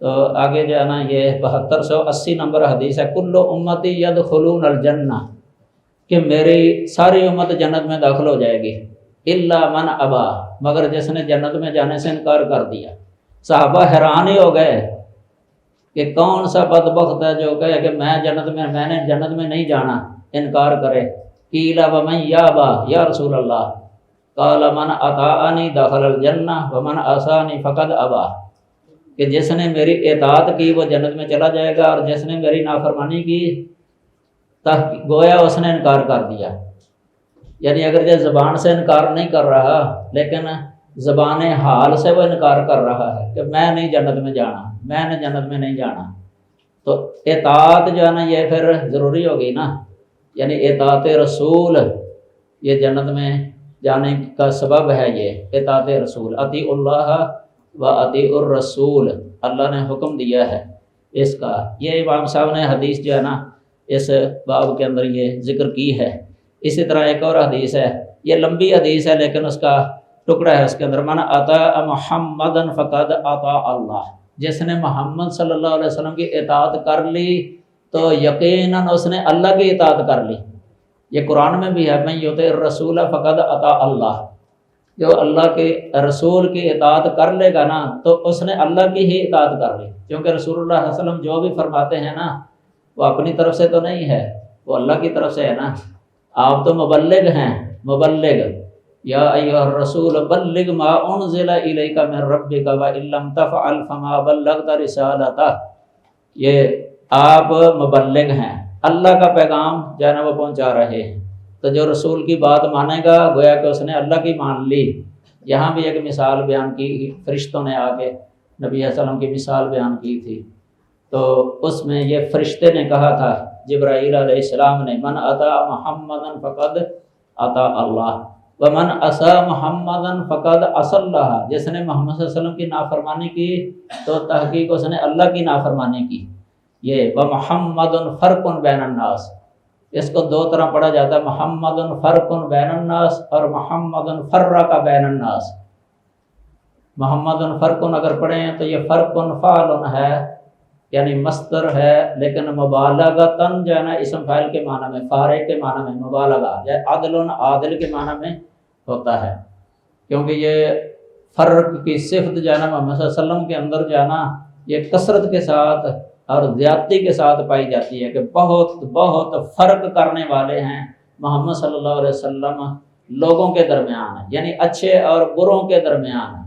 تو آگے جو ہے نا یہ 7280 نمبر حدیث ہے، کل امتی یدخلون الجنہ، کہ میری ساری امت جنت میں داخل ہو جائے گی، الا من ابا، مگر جس نے جنت میں جانے سے انکار کر دیا۔ صحابہ حیران ہی ہو گئے کہ کون سا بدبخت ہے جو کہے کہ میں نے جنت میں نہیں جانا، انکار کرے۔ قیل ومن یابا یا رسول اللہ، قال من اطاعنی دخل الجنہ ومن عصانی فقد ابا، کہ جس نے میری اطاعت کی وہ جنت میں چلا جائے گا، اور جس نے میری نافرمانی کی گویا اس نے انکار کر دیا۔ یعنی اگر یہ زبان سے انکار نہیں کر رہا لیکن زبان حال سے وہ انکار کر رہا ہے کہ میں نہیں جنت میں جانا، میں نے جنت میں نہیں جانا، تو اطاعت جو ہے نا یہ پھر ضروری ہوگی نا، یعنی اطاعت رسول یہ جنت میں جانے کا سبب ہے، یہ اطاعت رسول، اطیع اللہ و اطیع الرسول، اللہ نے حکم دیا ہے اس کا۔ یہ امام صاحب نے حدیث جو ہے نا اس باب کے اندر یہ ذکر کی ہے۔ اسی طرح ایک اور حدیث ہے، یہ لمبی حدیث ہے لیکن اس کا ٹکڑا ہے اس کے اندر، من اطاع محمدا فقد اطاع اللہ، جس نے محمد صلی اللہ علیہ وسلم کی اطاعت کر لی تو یقیناً اس نے اللہ کی اطاعت کر لی۔ یہ قرآن میں بھی ہے، من یطع الرسول فقد اطاع اللہ، جو اللہ کے رسول کی اطاعت کر لے گا نا تو اس نے اللہ کی ہی اطاعت کر لی، کیونکہ رسول اللہ صلی اللہ علیہ وسلم جو بھی فرماتے ہیں نا وہ اپنی طرف سے تو نہیں ہے، وہ اللہ کی طرف سے ہے نا۔ آپ تو مبلغ ہیں، مبلغ، یا ایھا الرسول بلغ ما انزل الیک من ربک وان لم تفعل فما بلغت رسالتہ، یہ آپ مبلغ ہیں، اللہ کا پیغام جو ہے نا وہ پہنچا رہے ہیں، تو جو رسول کی بات مانے گا گویا کہ اس نے اللہ کی مان لی۔ یہاں بھی ایک مثال بیان کی، فرشتوں نے آ کے نبی صلی اللہ علیہ وسلم کی مثال بیان کی تھی، تو اس میں یہ فرشتے نے کہا تھا جبرائیل علیہ السلام نے، من اطاع محمدا فقد اطاع اللہ ومن عصى محمدا فقد عصى اللہ، جس نے محمد صلی اللہ علیہ وسلم کی نافرمانی کی تو تحقیق اس نے اللہ کی نافرمانی کی۔ یہ ومحمد فرق بین الناس، اس کو دو طرح پڑھا جاتا ہے، محمد فرق بین الناس اور محمد فرق بین الناس۔ محمد فرق اگر پڑھیں تو یہ فرق فعل ہے، یعنی مصدر ہے، لیکن مبالغتاً جو ہے نا اسم فاعل کے معنی میں، فارق کے معنی میں مبالغہ، یا عدل عادل کے معنی میں ہوتا ہے، کیونکہ یہ فرق کی صفت جو ہے نا محمد صلی اللہ علیہ وسلم کے اندر جو ہے نا یہ کثرت کے ساتھ اور زیادتی کے ساتھ پائی جاتی ہے، کہ بہت بہت فرق کرنے والے ہیں محمد صلی اللہ علیہ وسلم لوگوں کے درمیان، یعنی اچھے اور بروں کے درمیان،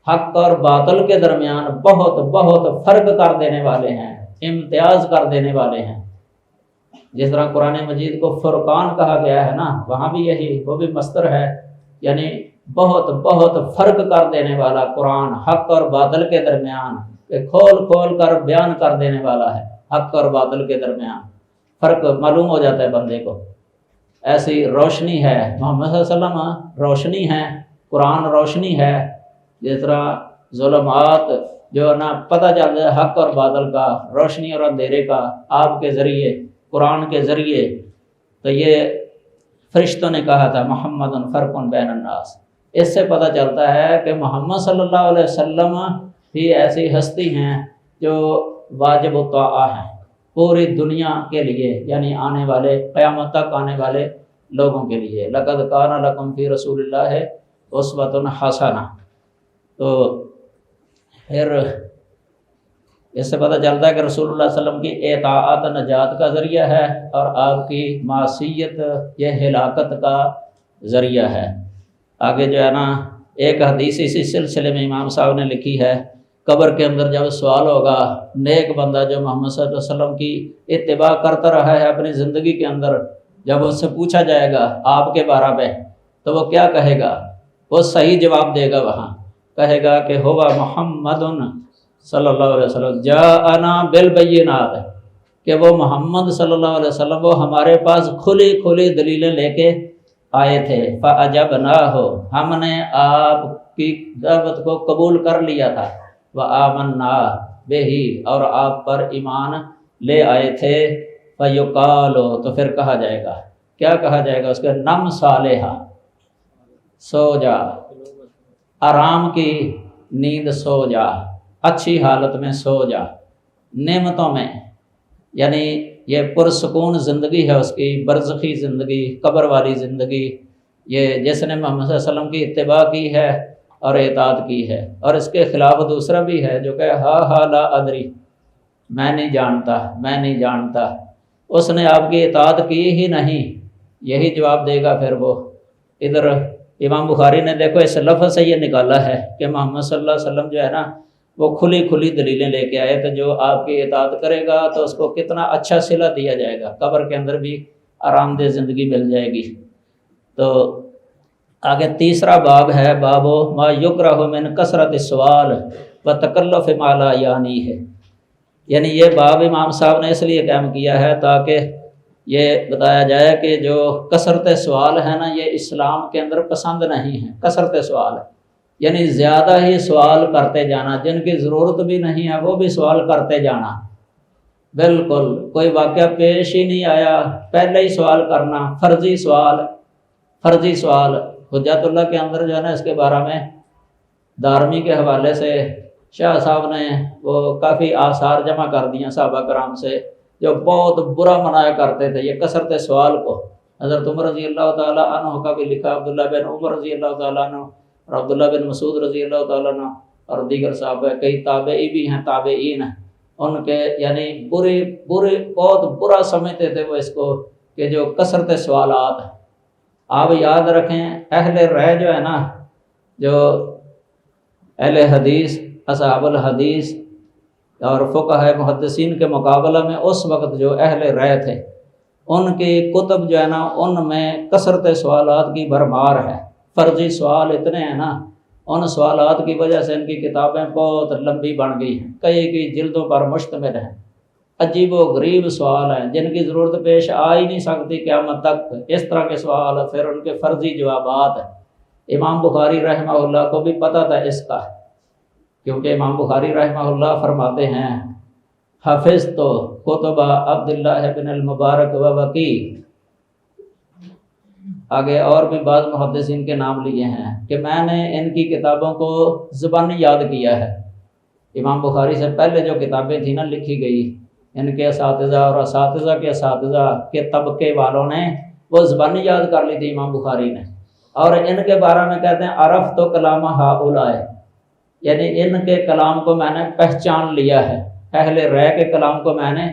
حق اور باطل کے درمیان بہت بہت فرق کر دینے والے ہیں، امتیاز کر دینے والے ہیں۔ جس طرح قرآن مجید کو فرقان کہا گیا ہے نا، وہاں بھی یہی، وہ بھی مصدر ہے، یعنی بہت بہت فرق کر دینے والا قرآن حق اور باطل کے درمیان، کہ کھول کھول کر بیان کر دینے والا ہے، حق اور باطل کے درمیان فرق معلوم ہو جاتا ہے بندے کو۔ ایسی روشنی ہے محمد صلی اللہ علیہ وسلم، روشنی ہے قرآن، روشنی ہے، جس طرح ظلمات جو نا پتہ چل جائے حق اور باطل کا، روشنی اور اندھیرے کا آپ کے ذریعے، قرآن کے ذریعے۔ تو یہ فرشتوں نے کہا تھا محمد فرق بین الناس، اس سے پتہ چلتا ہے کہ محمد صلی اللہ علیہ وسلم ہی ایسی ہستی ہیں جو واجب الطاعہ ہیں پوری دنیا کے لیے، یعنی آنے والے قیامت تک آنے والے لوگوں کے لیے۔ لقد کان لکم فی رسول اللہ اسوۃ حسنہ، تو پھر اس سے پتہ چلتا ہے کہ رسول اللہ صلی اللہ علیہ وسلم کی اطاعت نجات کا ذریعہ ہے، اور آپ کی معصیت یہ ہلاکت کا ذریعہ ہے۔ آگے جو ہے نا ایک حدیث اسی سلسلے میں امام صاحب نے لکھی ہے، قبر کے اندر جب سوال ہوگا، نیک بندہ جو محمد صلی اللہ علیہ وسلم کی اتباع کرتا رہا ہے اپنی زندگی کے اندر، جب اس سے پوچھا جائے گا آپ کے بارے میں تو وہ کیا کہے گا؟ وہ صحیح جواب دے گا، وہاں کہے گا کہ ہوا محمد صلی اللہ علیہ وسلم جاءنا بالبینات، کہ وہ محمد صلی اللہ علیہ وسلم وہ ہمارے پاس کھلی کھلی دلیلیں لے کے آئے تھے، فاجبناہ، ہم نے آپ کی دعوت کو قبول کر لیا تھا، وآمنا بہ، اور آپ پر ایمان لے آئے تھے، فیقال، تو پھر کہا جائے گا، کیا کہا جائے گا اس کا؟ نم صالحہ، سو جا، آرام کی نیند سو جا، اچھی حالت میں سو جا، نعمتوں میں، یعنی یہ پرسکون زندگی ہے اس کی، برزخی زندگی، قبر والی زندگی، یہ جس نے محمد صلی اللہ علیہ وسلم کی اتباع کی ہے اور اطاعت کی ہے۔ اور اس کے خلاف دوسرا بھی ہے جو کہ ہا لا ادری، میں نہیں جانتا، میں نہیں جانتا، اس نے آپ کی اطاعت کی ہی نہیں، یہی جواب دے گا پھر وہ۔ ادھر امام بخاری نے دیکھو اس لفظ سے یہ نکالا ہے کہ محمد صلی اللہ علیہ وسلم جو ہے نا وہ کھلی کھلی دلیلیں لے کے آئے، تو جو آپ کی اطاعت کرے گا تو اس کو کتنا اچھا صلہ دیا جائے گا، قبر کے اندر بھی آرام دہ زندگی مل جائے گی۔ تو آگے تیسرا باب ہے، باب ما یکرہ من کثرت السؤال و تکلف ما لا یعنی ہے، یعنی یہ باب امام صاحب نے اس لیے قائم کیا ہے تاکہ یہ بتایا جائے کہ جو کثرت سوال ہے نا یہ اسلام کے اندر پسند نہیں ہے۔ کثرت سوال یعنی زیادہ ہی سوال کرتے جانا، جن کی ضرورت بھی نہیں ہے وہ بھی سوال کرتے جانا، بالکل کوئی واقعہ پیش ہی نہیں آیا پہلے ہی سوال کرنا، فرضی سوال، فرضی سوال۔ حجت اللہ کے اندر جو ہے نا اس کے بارے میں دارمی کے حوالے سے شاہ صاحب نے وہ کافی آثار جمع کر دیا صحابہ کرام سے، جو بہت برا منایا کرتے تھے یہ کثرت سوال کو۔ حضرت عمر رضی اللہ تعالیٰ عنہ کا بھی لکھا، عبداللہ بن عمر رضی اللہ تعالیٰ عنہ اور عبداللہ بن مسعود رضی اللہ تعالیٰ عنہ اور دیگر صحابہ، کئی تابعی بھی ہیں، تابعین ہیں، ان کے یعنی بہت برا سمجھتے تھے وہ اس کو کہ جو کثرت سوالات ہیں۔ آپ یاد رکھیں اہل رائے جو ہے نا، جو اہل حدیث، اصحاب الحدیث اور فقہاء محدثین کے مقابلہ میں اس وقت جو اہل رائے تھے ان کی کتب جو ہے نا ان میں کثرت سوالات کی بھرمار ہے، فرضی سوال اتنے ہیں نا، ان سوالات کی وجہ سے ان کی کتابیں بہت لمبی بن گئی ہیں، کئی جلدوں پر مشتمل ہیں، عجیب و غریب سوال ہیں جن کی ضرورت پیش آ ہی نہیں سکتی قیامت تک، اس طرح کے سوال، پھر ان کے فرضی جوابات ہیں۔ امام بخاری رحمہ اللہ کو بھی پتہ تھا اس کا، کیونکہ امام بخاری رحمہ اللہ فرماتے ہیں حافظ تو کتب عبداللہ بن المبارک و وکی، آگے اور بھی بعض محدثین کے نام لیے ہیں کہ میں نے ان کی کتابوں کو زبانی یاد کیا ہے۔ امام بخاری سے پہلے جو کتابیں تھیں نا لکھی گئی، ان کے اساتذہ اور اساتذہ کے اساتذہ کے طبقے والوں نے وہ زبانی یاد کر لی تھی امام بخاری نے، اور ان کے بارے میں کہتے ہیں عرف تو کلام ہؤلاء، یعنی ان کے کلام کو میں نے پہچان لیا ہے، اہل رائے کے کلام کو میں نے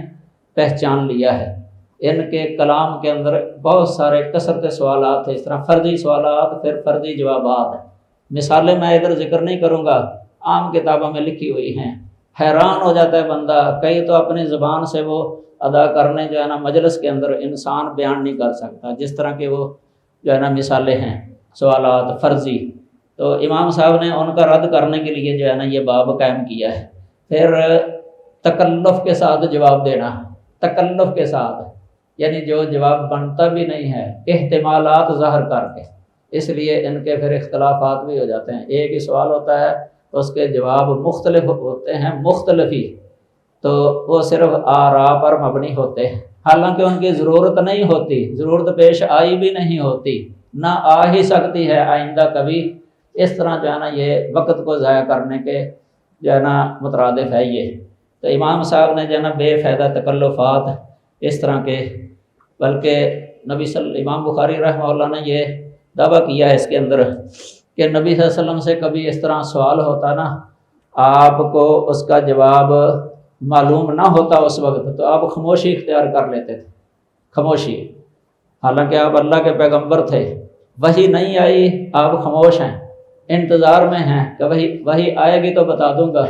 پہچان لیا ہے۔ ان کے کلام کے اندر بہت سارے کثرت سوالات ہیں، اس طرح فرضی سوالات، پھر فرضی جوابات ہیں۔ مثالیں میں ادھر ذکر نہیں کروں گا، عام کتابوں میں لکھی ہوئی ہیں، حیران ہو جاتا ہے بندہ، کئی تو اپنی زبان سے وہ ادا کرنے جو ہے نا مجلس کے اندر انسان بیان نہیں کر سکتا، جس طرح کے وہ جو ہے نا مثالیں ہیں سوالات فرضی۔ تو امام صاحب نے ان کا رد کرنے کے لیے جو ہے نا یہ باب قائم کیا ہے۔ پھر تکلف کے ساتھ جواب دینا، تکلف کے ساتھ یعنی جو جواب بنتا بھی نہیں ہے، احتمالات ظاہر کر کے، اس لیے ان کے پھر اختلافات بھی ہو جاتے ہیں، ایک ہی سوال ہوتا ہے اس کے جواب مختلف ہوتے ہیں، مختلفی، تو وہ صرف آراء پر مبنی ہوتے ہیں، حالانکہ ان کی ضرورت نہیں ہوتی، ضرورت پیش آئی بھی نہیں ہوتی، نہ آ ہی سکتی ہے آئندہ کبھی۔ اس طرح جو ہے نا یہ وقت کو ضائع کرنے کے جو ہے نا مترادف ہے یہ۔ تو امام صاحب نے جو ہے نا بے فائدہ تکلفات اس طرح کے، بلکہ امام بخاری رحمہ اللہ نے یہ دعویٰ کیا ہے اس کے اندر کہ نبی صلی اللہ علیہ وسلم سے کبھی اس طرح سوال ہوتا نا، آپ کو اس کا جواب معلوم نہ ہوتا اس وقت، تو آپ خاموشی اختیار کر لیتے تھے، خاموشی، حالانکہ آپ اللہ کے پیغمبر تھے، وحی نہیں آئی، آپ خاموش ہیں، انتظار میں ہیں کہ وحی آئے گی تو بتا دوں گا،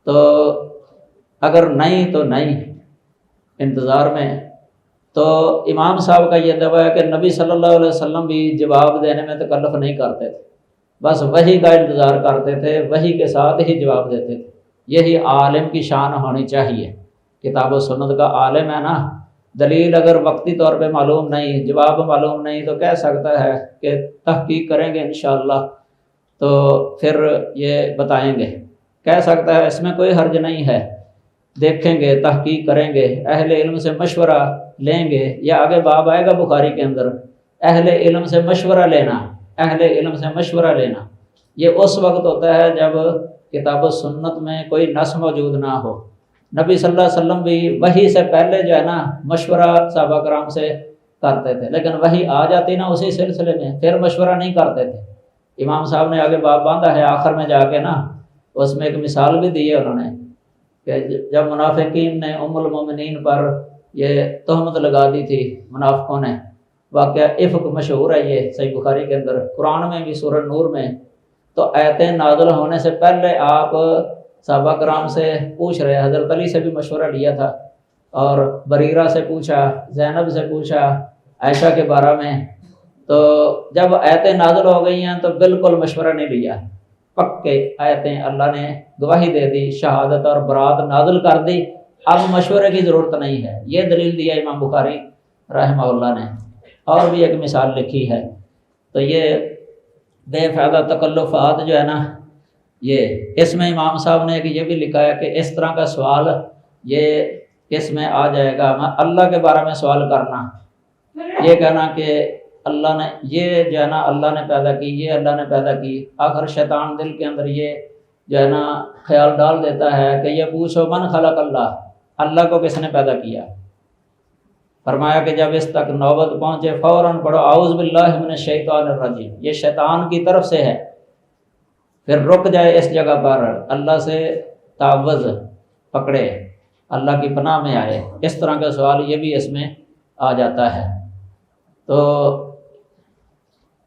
تو اگر نہیں تو نہیں، انتظار میں۔ تو امام صاحب کا یہ دعویٰ ہے کہ نبی صلی اللہ علیہ وسلم بھی جواب دینے میں تکلف نہیں کرتے تھے، بس وحی کا انتظار کرتے تھے، وحی کے ساتھ ہی جواب دیتے تھے۔ یہی عالم کی شان ہونی چاہیے، کتاب و سنت کا عالم ہے نا، دلیل اگر وقتی طور پہ معلوم نہیں، جواب معلوم نہیں، تو کہہ سکتا ہے کہ تحقیق کریں گے انشاءاللہ تو پھر یہ بتائیں گے، کہہ سکتا ہے، اس میں کوئی حرج نہیں ہے، دیکھیں گے، تحقیق کریں گے، اہل علم سے مشورہ لیں گے، یا آگے باب آئے گا بخاری کے اندر، اہل علم سے مشورہ لینا، اہل علم سے مشورہ لینا، یہ اس وقت ہوتا ہے جب کتاب و سنت میں کوئی نص موجود نہ ہو. نبی صلی اللہ علیہ وسلم بھی وحی سے پہلے جو ہے نا مشورہ صحابہ کرام سے کرتے تھے، لیکن وحی آ جاتی نا اسی سلسلے میں، پھر مشورہ نہیں کرتے تھے. امام صاحب نے آگے باب باندھا ہے آخر میں جا کے نا، اس میں ایک مثال بھی دی ہے انہوں نے کہ جب منافقین نے ام المومنین پر یہ تہمت لگا دی تھی منافقوں نے، واقعہ افک مشہور ہے یہ صحیح بخاری کے اندر، قرآن میں بھی سورہ نور میں. تو آیتیں نازل ہونے سے پہلے آپ صحابہ کرام سے پوچھ رہے، حضرت علی سے بھی مشورہ لیا تھا اور بریرہ سے پوچھا، زینب سے پوچھا، عائشہ کے بارے میں. تو جب آیتیں نازل ہو گئی ہیں تو بالکل مشورہ نہیں لیا، پکے آیتیں اللہ نے گواہی دے دی، شہادت اور برات نازل کر دی، اب مشورے کی ضرورت نہیں ہے. یہ دلیل دیا امام بخاری رحمہ اللہ نے. اور بھی ایک مثال لکھی ہے. تو یہ بے فائدہ تکلفات جو ہے نا، یہ اس میں امام صاحب نے یہ بھی لکھا ہے کہ اس طرح کا سوال یہ اس میں آ جائے گا. اللہ کے بارے میں سوال کرنا، یہ کہنا کہ اللہ نے یہ جو ہے نا اللہ نے پیدا کی، یہ اللہ نے پیدا کی. آخر شیطان دل کے اندر یہ جو ہے نا خیال ڈال دیتا ہے کہ یہ پوچھو من خلق اللہ، اللہ کو کس نے پیدا کیا. فرمایا کہ جب اس تک نوبت پہنچے فوراً پڑھو اعوذ باللہ من الشیطان الرجیم، یہ شیطان کی طرف سے ہے. پھر رک جائے اس جگہ پر، اللہ سے تعوذ پکڑے، اللہ کی پناہ میں آئے. اس طرح کا سوال یہ بھی اس میں آ جاتا ہے. تو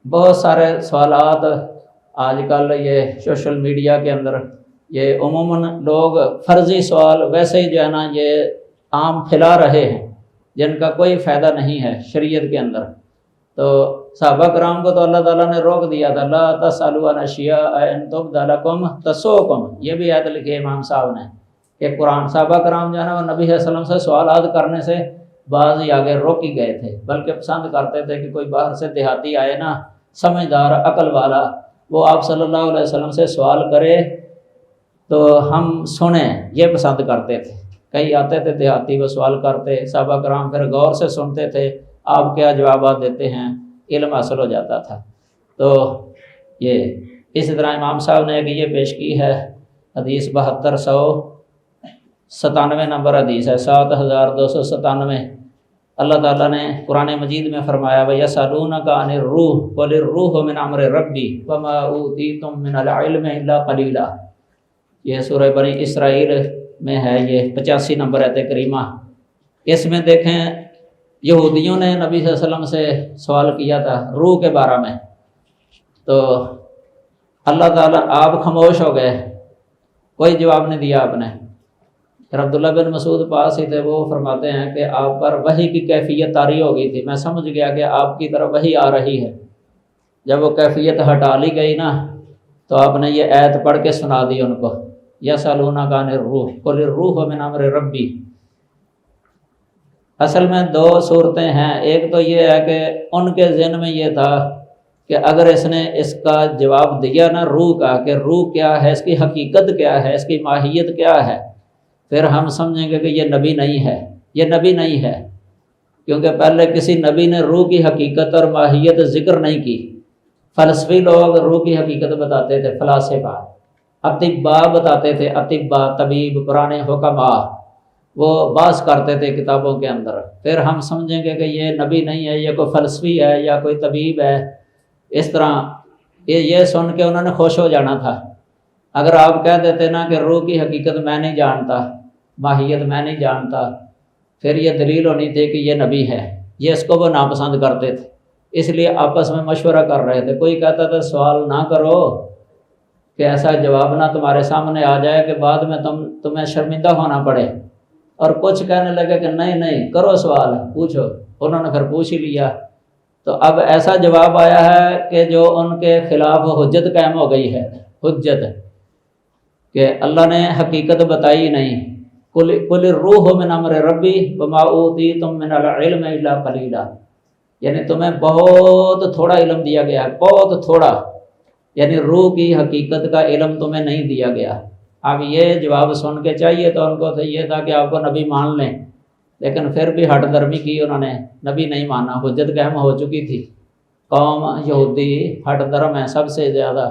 بہت سارے سوالات آج کل یہ سوشل میڈیا کے اندر یہ عموماً لوگ فرضی سوال ویسے ہی جو ہے نا یہ عام پھیلا رہے ہیں، جن کا کوئی فائدہ نہیں ہے شریعت کے اندر. تو صحابہ کرام کو تو اللہ تعالیٰ نے روک دیا تھا، لا تسألوا عن اشیاء ان تبد لکم تسؤکم. یہ بھی آیت لکھی امام صاحب نے کہ قرآن صحابہ کرام جو ہے نا وہ نبی صلی اللہ علیہ وسلم سے سوالات کرنے سے بعض ہی آگے روک ہی گئے تھے، بلکہ پسند کرتے تھے کہ کوئی باہر سے دیہاتی آئے نا سمجھدار عقل والا، وہ آپ صلی اللہ علیہ وسلم سے سوال کرے تو ہم سنیں، یہ پسند کرتے تھے. کئی آتے تھے دیہاتی، وہ سوال کرتے، صحابہ کرام پھر غور سے سنتے تھے آپ کیا جوابات دیتے ہیں، علم حاصل ہو جاتا تھا. تو یہ اسی طرح امام صاحب نے یہ پیش کی ہے حدیث 7297 نمبر حدیث ہے، 7297. اللہ تعالیٰ نے قرآن مجید میں فرمایا وَيَسْأَلُونَكَ عَنِ الرُّوحِ قُلِ الرُّوحُ مِنْ أَمْرِ رَبِّي وَمَا أُوتِيتُم مِّنَ الْعِلْمِ إِلَّا قَلِيلًا. یہ سورہ بنی اسرائیل میں ہے، یہ 85 نمبر آیت کریمہ. اس میں دیکھیں یہودیوں نے نبی صلی اللہ علیہ وسلم سے سوال کیا تھا روح کے بارے میں، تو اللہ تعالیٰ آپ خاموش ہو گئے، کوئی جواب نہیں دیا آپ نے. پھر عبداللہ بن مسعود پاس ہی تھے، وہ فرماتے ہیں کہ آپ پر وحی کی کیفیت طاری ہو گئی تھی، میں سمجھ گیا کہ آپ کی طرف وحی آ رہی ہے. جب وہ کیفیت ہٹا لی گئی نا تو آپ نے یہ آیت پڑھ کے سنا دی ان کو، یسألونک عن الروح قل الروح من امر ربی. اصل میں دو صورتیں ہیں. ایک تو یہ ہے کہ ان کے ذہن میں یہ تھا کہ اگر اس نے اس کا جواب دیا نا روح کا کہ روح کیا ہے، اس کی حقیقت کیا ہے، اس کی ماہیت کیا ہے، پھر ہم سمجھیں گے کہ یہ نبی نہیں ہے. یہ نبی نہیں ہے کیونکہ پہلے کسی نبی نے روح کی حقیقت اور ماہیت ذکر نہیں کی. فلسفی لوگ روح کی حقیقت بتاتے تھے، فلاسفہ، اطباء بتاتے تھے، اطباء طبیب پرانے حکماء وہ بحث کرتے تھے کتابوں کے اندر. پھر ہم سمجھیں گے کہ یہ نبی نہیں ہے، یہ کوئی فلسفی ہے یا کوئی طبیب ہے. اس طرح یہ سن کے انہوں نے خوش ہو جانا تھا. اگر آپ کہہ دیتے نا کہ روح کی حقیقت میں نہیں جانتا، ماہیت میں نہیں جانتا، پھر یہ دلیل ہونی تھی کہ یہ نبی ہے. یہ اس کو وہ ناپسند کرتے تھے، اس لیے آپس میں مشورہ کر رہے تھے. کوئی کہتا تھا سوال نہ کرو کہ ایسا جواب نہ تمہارے سامنے آ جائے کہ بعد میں تمہیں شرمندہ ہونا پڑے. اور کچھ کہنے لگے کہ نہیں کرو سوال، پوچھو. انہوں نے پھر پوچھ ہی لیا. تو اب ایسا جواب آیا ہے کہ جو ان کے خلاف حجت قائم ہو گئی ہے. حجت کہ اللہ نے حقیقت بتائی نہیں. قل الروح من امر ربی وما اوتیتم من العلم الا قلیلا. یعنی تمہیں بہت تھوڑا علم دیا گیا ہے، بہت تھوڑا. یعنی روح کی حقیقت کا علم تمہیں نہیں دیا گیا. اب یہ جواب سن کے چاہیے تو ان کو تو یہ تھا کہ آپ کو نبی مان لیں، لیکن پھر بھی ہٹ درمی کی انہوں نے، نبی نہیں مانا. حجت قائم ہو چکی تھی. قوم یہودی ہٹ درم ہے سب سے زیادہ.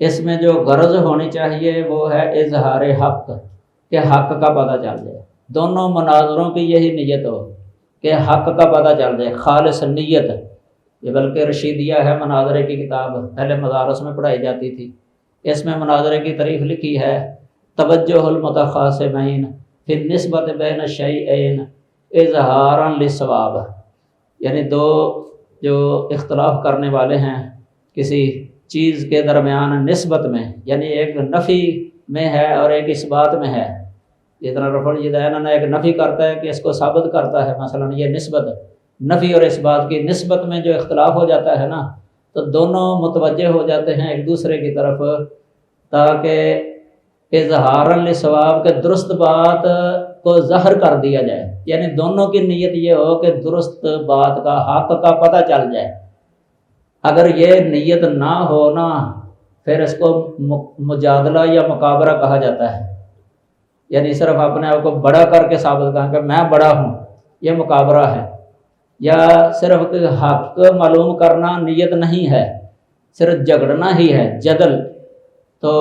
اس میں جو غرض ہونی چاہیے وہ ہے اظہار حق، کہ حق کا پتہ چل جائے، دونوں مناظروں کی یہی نیت ہو کہ حق کا پتہ چل جائے، خالص نیت۔ یہ بلکہ رشیدیہ ہے مناظرے کی کتاب، پہلے مدارس میں پڑھائی جاتی تھی، اس میں مناظرے کی تعریف لکھی ہے، توجہ المتخاصمین فی النسبۃ بین الشیئین اظہارا للصواب، یعنی دو جو اختلاف کرنے والے ہیں کسی چیز کے درمیان نسبت میں، یعنی ایک نفی میں ہے اور ایک اس بات میں ہے، جس طرح رفع الیدین ایک نفی کرتا ہے کہ اس کو ثابت کرتا ہے، مثلا یہ نسبت نفی اور اس بات کی نسبت میں جو اختلاف ہو جاتا ہے نا، تو دونوں متوجہ ہو جاتے ہیں ایک دوسرے کی طرف، تاکہ اظہار للصواب کے درست بات کو ظاہر کر دیا جائے، یعنی دونوں کی نیت یہ ہو کہ درست بات کا حق کا پتہ چل جائے۔ اگر یہ نیت نہ ہو نا، پھر اس کو مجادلہ یا مقابرہ کہا جاتا ہے، یعنی صرف اپنے آپ کو بڑا کر کے ثابت کرنا کہ میں بڑا ہوں، یہ مقابرہ ہے، یا صرف حق معلوم کرنا نیت نہیں ہے، صرف جھگڑنا ہی ہے، جدل، تو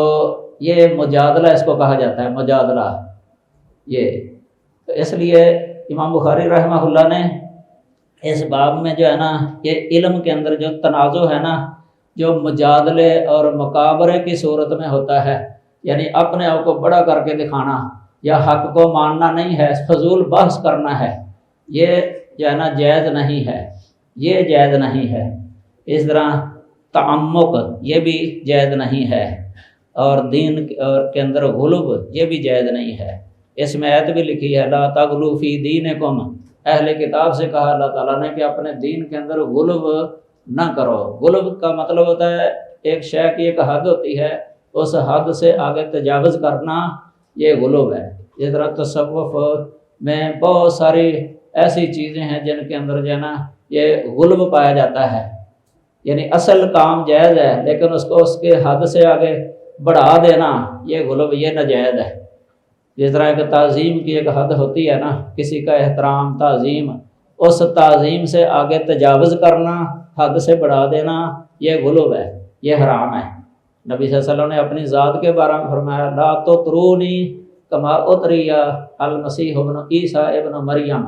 یہ مجادلہ اس کو کہا جاتا ہے، مجادلہ۔ یہ تو اس لیے امام بخاری رحمہ اللہ نے اس باب میں جو ہے نا، یہ علم کے اندر جو تنازع ہے نا، جو مجادلے اور مقابرے کی صورت میں ہوتا ہے، یعنی اپنے آپ کو بڑا کر کے دکھانا یا حق کو ماننا نہیں ہے، فضول بحث کرنا ہے، یہ جو ہے نا جائز نہیں ہے، یہ جائز نہیں ہے۔ اس طرح تعمق یہ بھی جائز نہیں ہے، اور دین کے اندر غلو یہ بھی جائز نہیں ہے۔ اس میں آیت بھی لکھی ہے، لا تغلوا فی دینکم، اہل کتاب سے کہا اللہ تعالیٰ نے کہ اپنے دین کے اندر غلو نہ کرو۔ غلو کا مطلب ہوتا ہے ایک شے کی ایک حد ہوتی ہے، اس حد سے آگے تجاوز کرنا، یہ غلو ہے۔ اس طرح تصوف میں بہت ساری ایسی چیزیں ہیں جن کے اندر جو ہے نا یہ غلو پایا جاتا ہے، یعنی اصل کام جائز ہے لیکن اس کو اس کے حد سے آگے بڑھا دینا، یہ غلو، یہ ناجائز ہے۔ جس طرح کہ تعظیم کی ایک حد ہوتی ہے نا، کسی کا احترام، تعظیم، اس تعظیم سے آگے تجاوز کرنا، حد سے بڑھا دینا، یہ غلو ہے، یہ حرام ہے۔ نبی صلی اللہ علیہ وسلم نے اپنی ذات کے بارے میں فرمایا، لا تطرونی کما اطری المسیح ابن عیسیٰ ابن مریم،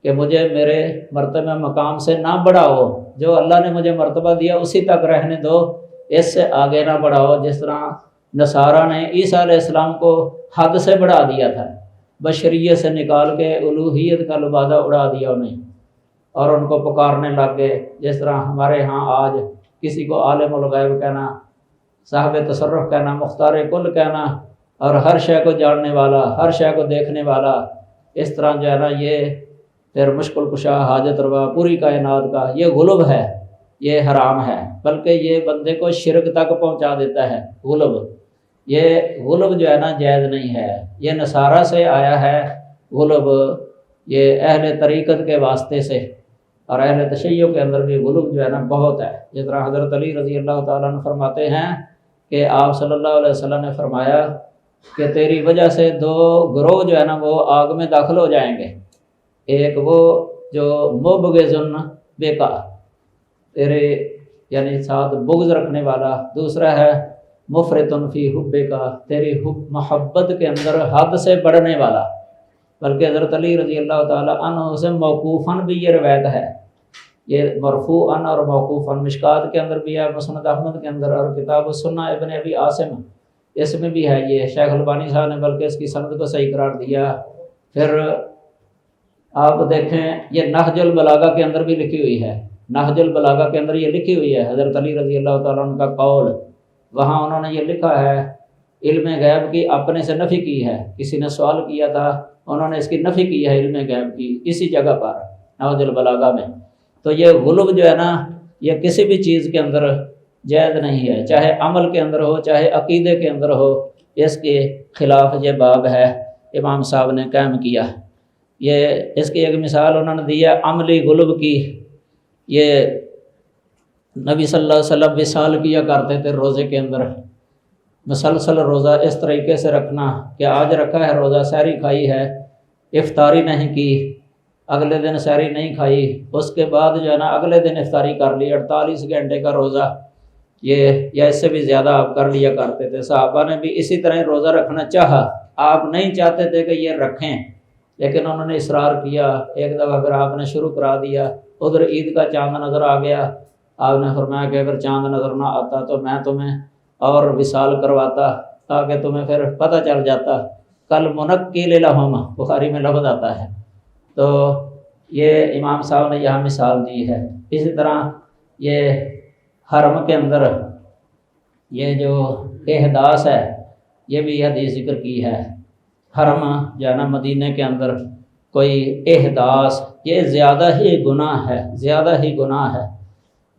کہ مجھے میرے مرتبہ مقام سے نہ بڑھاؤ، جو اللہ نے مجھے مرتبہ دیا اسی تک رہنے دو، اس سے آگے نہ بڑھاؤ۔ جس طرح نصارہ نے عیسیٰ علیہ السلام کو حد سے بڑھا دیا تھا، بشریت سے نکال کے الوہیت کا لبادہ اڑا دیا انہیں، اور ان کو پکارنے لگ گئے۔ جس طرح ہمارے ہاں آج کسی کو عالم الغیب کہنا، صاحب تصرف کہنا، مختار کل کہنا، اور ہر شے کو جاننے والا، ہر شے کو دیکھنے والا، اس طرح جو ہے نا یہ پھر مشکل کشا، حاجت روا پوری کائنات کا، یہ غلو ہے، یہ حرام ہے، بلکہ یہ بندے کو شرک تک پہنچا دیتا ہے۔ غلو، یہ غلو جو ہے نا جائز نہیں ہے، یہ نصارہ سے آیا ہے غلو، یہ اہل طریقت کے واسطے سے، اور اہل تشیع کے اندر بھی غلو جو ہے نا بہت ہے۔ جس طرح حضرت علی رضی اللہ تعالیٰ عنہ فرماتے ہیں کہ آپ صلی اللہ علیہ وسلم نے فرمایا کہ تیری وجہ سے دو گروہ جو ہے نا وہ آگ میں داخل ہو جائیں گے، ایک وہ جو مبغضن بیکا، تیرے یعنی ساتھ بغض رکھنے والا، دوسرا ہے مفرطن فی حبک، تیری محبت کے اندر حد سے بڑھنے والا۔ بلکہ حضرت علی رضی اللہ تعالیٰ عنہ سے موقوفاً بھی یہ روایت ہے، یہ مرفوعاً اور موقوفاً، مشکات کے اندر بھی ہے، مسند احمد کے اندر، اور کتاب السنہ ابن ابی عاصم اس میں بھی ہے۔ یہ شیخ البانی صاحب نے بلکہ اس کی سند کو صحیح قرار دیا۔ پھر آپ دیکھیں یہ نہج البلاغہ کے اندر بھی لکھی ہوئی ہے، نہج البلاغہ کے اندر یہ لکھی ہوئی ہے، حضرت علی رضی اللہ تعالیٰ عنہ کا قول، وہاں انہوں نے یہ لکھا ہے، علم غیب کی اپنے سے نفی کی ہے، کسی نے سوال کیا تھا، انہوں نے اس کی نفی کی ہے علم غیب کی، اسی جگہ پر نہج البلاغہ میں۔ تو یہ غلو جو ہے نا یہ کسی بھی چیز کے اندر جائز نہیں ہے، چاہے عمل کے اندر ہو، چاہے عقیدے کے اندر ہو، اس کے خلاف یہ باب ہے امام صاحب نے قائم کیا۔ یہ اس کی ایک مثال انہوں نے دی ہے عملی غلو کی، یہ نبی صلی اللہ علیہ وسلم وصال کیا کرتے تھے روزے کے اندر، مسلسل روزہ اس طریقے سے رکھنا کہ آج رکھا ہے روزہ، سحری کھائی ہے، افطاری نہیں کی، اگلے دن سحری نہیں کھائی، اس کے بعد جو ہے نا اگلے دن افطاری کر لی، 48 گھنٹے کا روزہ، یہ یا اس سے بھی زیادہ آپ کر لیا کرتے تھے۔ صحابہ نے بھی اسی طرح روزہ رکھنا چاہا، آپ نہیں چاہتے تھے کہ یہ رکھیں، لیکن انہوں نے اصرار کیا۔ ایک دفعہ پھر آپ نے شروع کرا دیا، ادھر عید کا چاند نظر آ گیا، آپ نے فرمایا کہ اگر چاند نظر نہ آتا تو میں تمہیں اور وصال کرواتا تاکہ تمہیں پھر پتہ چل جاتا۔ کل منقل لہم، بخاری میں لفظ آتا ہے۔ تو یہ امام صاحب نے یہاں مثال دی ہے۔ اسی طرح یہ حرم کے اندر یہ جو احداث ہے، یہ بھی حدیث ذکر کی ہے۔ حرم جو ہے نا مدینہ کے اندر کوئی احداث، یہ زیادہ ہی گناہ ہے، زیادہ ہی گناہ ہے۔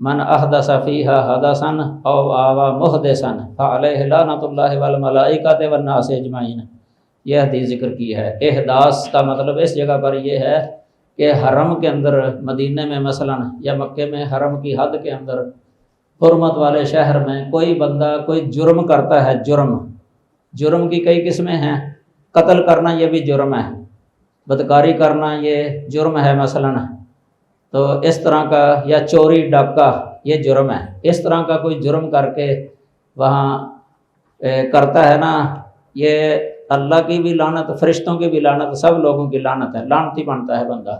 من احدث فیہا حدثا او آوى محدثا فعلیہ لعنۃ اللہ والملائکۃ والناس اجمعین، یہ حدیث ذکر کی ہے۔ احداث کا مطلب اس جگہ پر یہ ہے کہ حرم کے اندر مدینہ میں مثلا یا مکہ میں حرم کی حد کے اندر حرمت والے شہر میں کوئی بندہ کوئی جرم کرتا ہے، جرم کی کئی قسمیں ہیں۔ قتل کرنا یہ بھی جرم ہے، بدکاری کرنا یہ جرم ہے مثلا، تو اس طرح کا، یا چوری ڈاکہ یہ جرم ہے۔ اس طرح کا کوئی جرم کر کے وہاں کرتا ہے نا، یہ اللہ کی بھی لعنت، فرشتوں کی بھی لعنت، سب لوگوں کی لعنت ہے، لعنتی بنتا ہے بندہ۔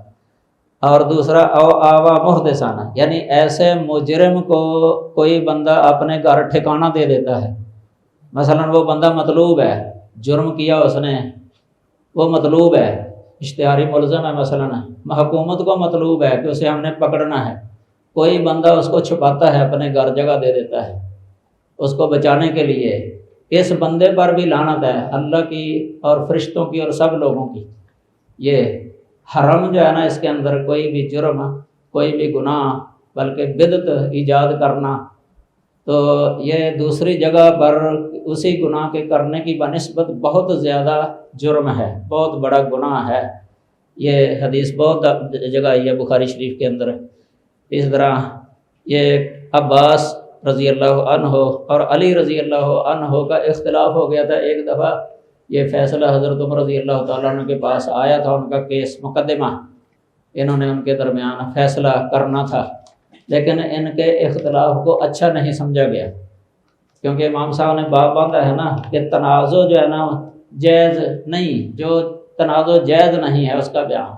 اور دوسرا او آوا محدثانہ، یعنی ایسے مجرم کو کوئی بندہ اپنے گھر ٹھکانہ دے دیتا ہے۔ مثلا وہ بندہ مطلوب ہے، جرم کیا اس نے، وہ مطلوب ہے، اشتہاری ملزم ہے، مثلا حکومت کو مطلوب ہے کہ اسے ہم نے پکڑنا ہے، کوئی بندہ اس کو چھپاتا ہے، اپنے گھر جگہ دے دیتا ہے اس کو بچانے کے لیے، اس بندے پر بھی لعنت ہے، اللہ کی اور فرشتوں کی اور سب لوگوں کی۔ یہ حرم جو ہے نا، اس کے اندر کوئی بھی جرم، کوئی بھی گناہ، بلکہ بدعت ایجاد کرنا، تو یہ دوسری جگہ پر اسی گناہ کے کرنے کی بنسبت بہت زیادہ جرم ہے، بہت بڑا گناہ ہے۔ یہ حدیث بہت جگہ آئی ہے بخاری شریف کے اندر۔ اس طرح یہ عباس رضی اللہ عنہ اور علی رضی اللہ عنہ کا اختلاف ہو گیا تھا۔ ایک دفعہ یہ فیصلہ حضرت عمر رضی اللہ تعالیٰ عنہ کے پاس آیا تھا، ان کا کیس مقدمہ، انہوں نے ان کے درمیان فیصلہ کرنا تھا، لیکن ان کے اختلاف کو اچھا نہیں سمجھا گیا، کیونکہ امام صاحب نے باب باندھا ہے نا کہ تنازع جو ہے نا جائز نہیں، جو تنازع جائز نہیں ہے اس کا بیان۔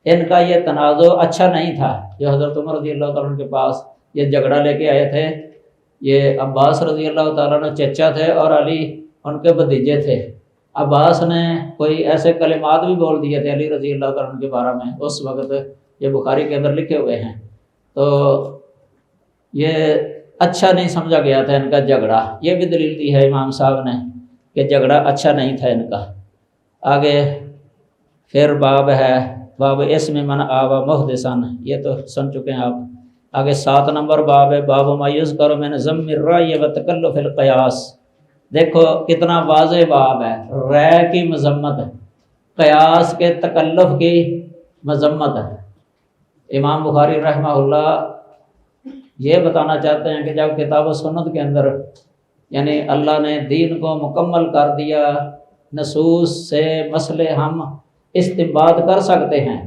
ان کا یہ تنازع اچھا نہیں تھا، جو حضرت عمر رضی اللہ تعالیٰ عنہ کے پاس یہ جھگڑا لے کے آئے تھے۔ یہ عباس رضی اللہ تعالیٰ عنہ چچا تھے اور علی ان کے بھتیجے تھے۔ عباس نے کوئی ایسے کلمات بھی بول دیے تھے علی رضی اللہ تعالیٰ عنہ کے بارے میں، اس وقت یہ بخاری کے اندر لکھے ہوئے ہیں۔ تو یہ اچھا نہیں سمجھا گیا تھا ان کا جھگڑا، یہ بھی دلیل دی ہے امام صاحب نے کہ جھگڑا اچھا نہیں تھا ان کا۔ آگے پھر باب ہے باب اسم من آوى محدثا، یہ تو سن چکے ہیں آپ۔ آگے 7 نمبر باب ہے باب ما یذکر من ذم الرأی وتکلف القیاس۔ دیکھو کتنا واضح باب ہے، رائے کی مذمت ہے، قیاس کے تکلف کی مذمت ہے۔ امام بخاری رحمہ اللہ یہ بتانا چاہتے ہیں کہ جب کتاب و سنت کے اندر یعنی اللہ نے دین کو مکمل کر دیا، نصوص سے مسئلے ہم استنباط کر سکتے ہیں،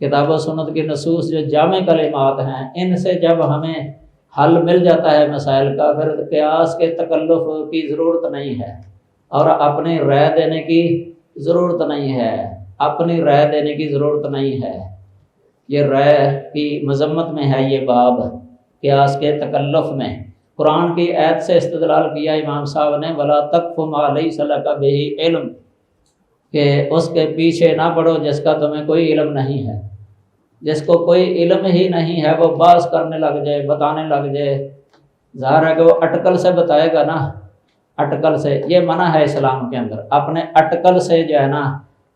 کتاب و سنت کی نصوص جو جامع کلمات ہیں، ان سے جب ہمیں حل مل جاتا ہے مسائل کا، پھر قیاس کے تکلف کی ضرورت نہیں ہے اور اپنی رائے دینے کی ضرورت نہیں ہے، اپنی رائے دینے کی ضرورت نہیں ہے۔ یہ رائے کی مذمت میں ہے یہ باب، قیاس کے تکلف میں۔ قرآن کی آیت سے استدلال کیا امام صاحب نے، وَلَا تَقْفُ مَا لَيْسَ لَكَ بِهِ علم، کہ اس کے پیچھے نہ پڑو جس کا تمہیں کوئی علم نہیں ہے۔ جس کو کوئی علم ہی نہیں ہے وہ بحث کرنے لگ جائے، بتانے لگ جائے، ظاہر ہے کہ وہ اٹکل سے بتائے گا نا، اٹکل سے۔ یہ منع ہے اسلام کے اندر، اپنے اٹکل سے جو ہے نا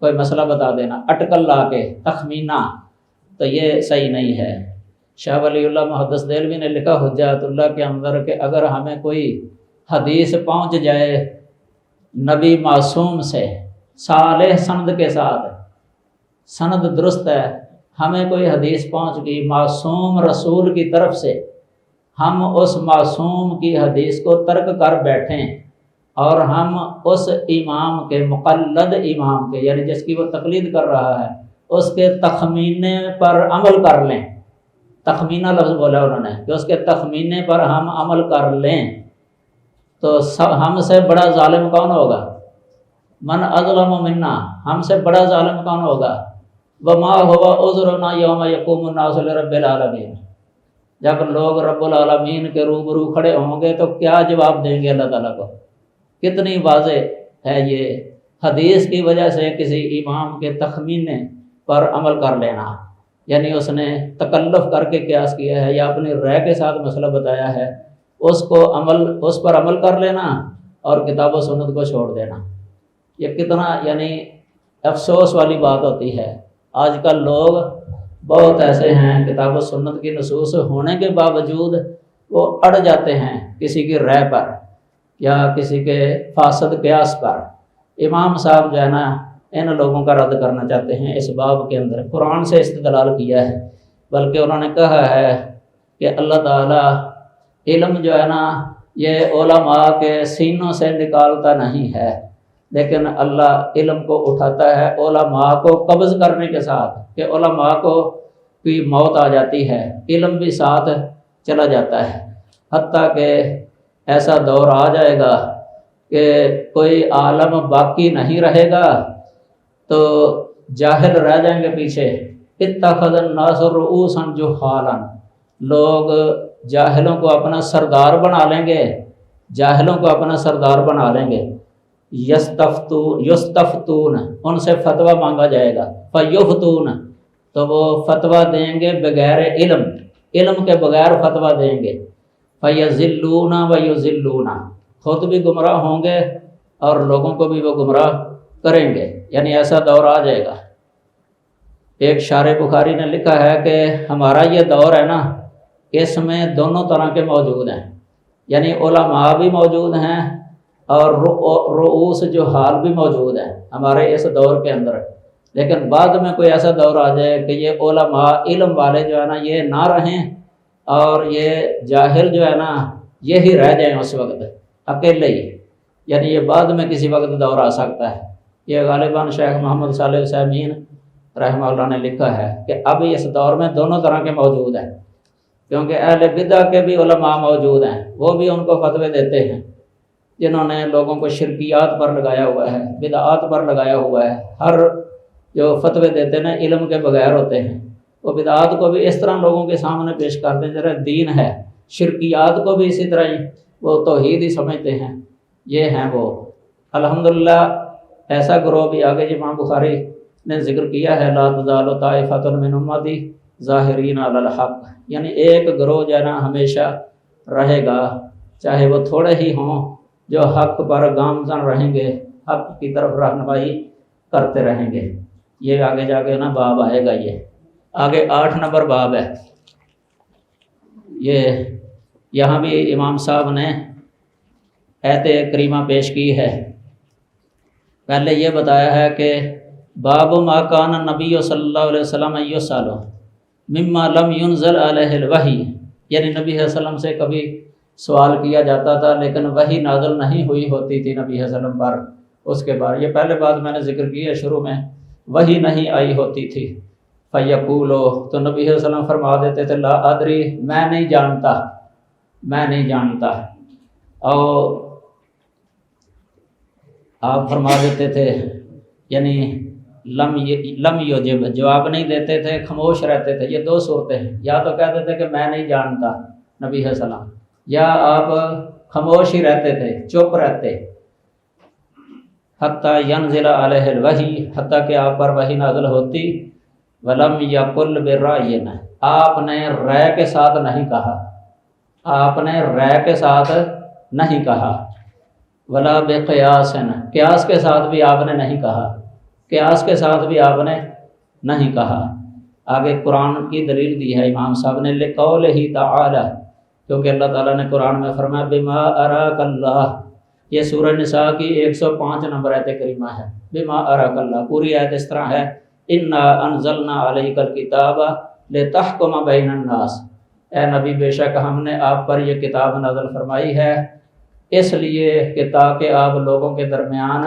کوئی مسئلہ بتا دینا، اٹکل لا کے تخمینہ، تو یہ صحیح نہیں ہے۔ شاہ ولی اللہ محدث دہلوی نے لکھا حجت اللہ کے اندر کہ اگر ہمیں کوئی حدیث پہنچ جائے نبی معصوم سے صالح سند کے ساتھ، سند درست ہے، ہمیں کوئی حدیث پہنچ گئی معصوم رسول کی طرف سے، ہم اس معصوم کی حدیث کو ترک کر بیٹھیں اور ہم اس امام کے، مقلد امام کے، یعنی جس کی وہ تقلید کر رہا ہے، اس کے تخمینے پر عمل کر لیں، تخمینہ لفظ بولا انہوں نے کہ اس کے تخمینے پر ہم عمل کر لیں تو ہم سے بڑا ظالم کون ہوگا؟ من اظلم منا، ہم سے بڑا ظالم کون ہوگا؟ وما ہوا عذرنا یوم یقوم الناس لرب العالمین، جب لوگ رب العالمین کے روبرو کھڑے ہوں گے تو کیا جواب دیں گے اللہ تعالیٰ کو؟ کتنی واضح ہے یہ حدیث کی وجہ سے کسی امام کے تخمینے پر عمل کر لینا، یعنی اس نے تکلف کر کے قیاس کیا ہے یا اپنی رائے کے ساتھ مسئلہ بتایا ہے، اس پر عمل کر لینا اور کتاب و سنت کو چھوڑ دینا، یہ کتنا یعنی افسوس والی بات ہوتی ہے۔ آج کل لوگ بہت ایسے ہیں کتاب و سنت کی نصوص ہونے کے باوجود وہ اڑ جاتے ہیں کسی کی رائے پر یا کسی کے فاسد قیاس پر۔ امام صاحب جو ہے نا ان لوگوں کا رد کرنا چاہتے ہیں اس باب کے اندر، قرآن سے استدلال کیا ہے، بلکہ انہوں نے کہا ہے کہ اللہ تعالیٰ علم جو ہے نا یہ علماء کے سینوں سے نکالتا نہیں ہے، لیکن اللہ علم کو اٹھاتا ہے علماء کو قبض کرنے کے ساتھ، کہ علماء کو کی موت آ جاتی ہے علم بھی ساتھ چلا جاتا ہے، حتیٰ کہ ایسا دور آ جائے گا کہ کوئی عالم باقی نہیں رہے گا تو جاہل رہ جائیں گے پیچھے۔ اتخذ الناس رؤوسا جہالا، لوگ جاہلوں کو اپنا سردار بنا لیں گے، جاہلوں کو اپنا سردار بنا لیں گے۔ یستفتون، ان سے فتویٰ مانگا جائے گا، فیفتون، تو وہ فتویٰ دیں گے بغیر علم، علم کے بغیر فتویٰ دیں گے۔ فیضلون ویضلون، خود بھی گمراہ ہوں گے اور لوگوں کو بھی وہ گمراہ کریں گے، یعنی ایسا دور آ جائے گا۔ ایک شارح بخاری نے لکھا ہے کہ ہمارا یہ دور ہے نا اس میں دونوں طرح کے موجود ہیں، یعنی علماء بھی موجود ہیں اور رؤوس جہال بھی موجود ہیں ہمارے اس دور کے اندر، لیکن بعد میں کوئی ایسا دور آ جائے کہ یہ علماء علم والے جو ہے نا یہ نہ رہیں اور یہ جاہل جو ہے نا یہی رہ جائیں اس وقت اکیلے ہی، یعنی یہ بعد میں کسی وقت دور آ سکتا ہے۔ یہ غالباً شیخ محمد صالح عثیمین رحمہ اللہ نے لکھا ہے کہ اب اس دور میں دونوں طرح کے موجود ہیں، کیونکہ اہل بدع کے بھی علماء موجود ہیں، وہ بھی ان کو فتوے دیتے ہیں، جنہوں نے لوگوں کو شرکیات پر لگایا ہوا ہے، بدعات پر لگایا ہوا ہے۔ ہر جو فتوے دیتے ہیں علم کے بغیر ہوتے ہیں، وہ بدعات کو بھی اس طرح لوگوں کے سامنے پیش کرتے ہیں جیسے دین ہے، شرکیات کو بھی اسی طرح ہی وہ توحید ہی سمجھتے ہیں، یہ ہیں وہ۔ الحمدللہ ایسا گروہ بھی آگے امام بخاری نے ذکر کیا ہے، لا تزال طائفۃ من امتی ظاہرین علی الحق، یعنی ایک گروہ جو ہے نا ہمیشہ رہے گا، چاہے وہ تھوڑے ہی ہوں، جو حق پر گامزن رہیں گے، حق کی طرف رہنمائی کرتے رہیں گے۔ یہ آگے جا کے نا باب آئے گا، یہ آگے 8 نمبر باب ہے۔ یہ یہاں بھی امام صاحب نے آیت کریمہ پیش کی ہے۔ پہلے یہ بتایا ہے کہ باب ما کان نبی صلی اللہ علیہ وسلم یسأل مما لم ینزل علیہ الوحی، یعنی نبی صلی اللہ علیہ وسلم سے کبھی سوال کیا جاتا تھا لیکن وحی نازل نہیں ہوئی ہوتی تھی نبی صلی اللہ علیہ وسلم پر، اس کے بعد یہ پہلے بات میں نے ذکر کی ہے شروع میں، وحی نہیں آئی ہوتی تھی۔ فیقولو، تو نبی صلی اللہ علیہ وسلم فرما دیتے تھے لا ادری، میں نہیں جانتا، میں نہیں جانتا، اور آپ فرما دیتے تھے یعنی لم یجب، جواب نہیں دیتے تھے، خاموش رہتے تھے۔ یہ 2 صورتیں ہیں، یا تو کہتے تھے کہ میں نہیں جانتا نبی صلی اللہ علیہ وسلم، یا آپ خاموش ہی رہتے تھے، چپ رہتے، حتیٰ ینزل علیہ الوحی، حتیٰ کہ آپ پر وحی نازل ہوتی۔ ولم یقل برأیٍ، آپ نے رائے کے ساتھ نہیں کہا، آپ نے رائے کے ساتھ نہیں کہا۔ ولا بقیاس، قیاس کے ساتھ بھی آپ نے نہیں کہا، قیاس کے ساتھ بھی آپ نے نہیں کہا۔ آگے قرآن کی دلیل دی ہے امام صاحب نے، لقولہ تعالی، کیونکہ اللہ تعالیٰ نے قرآن میں فرمایا بما اراک اللہ، یہ سورہ نساء کی 105 نمبر آیت کریمہ ہے۔ بما اراک اللہ، پوری آیت اس طرح ہے، انا انزلنا علیک الکتاب لتحکم بین الناس، اے نبی بے شک ہم نے آپ پر یہ کتاب نازل فرمائی ہے اس لیے کہ تاکہ آپ لوگوں کے درمیان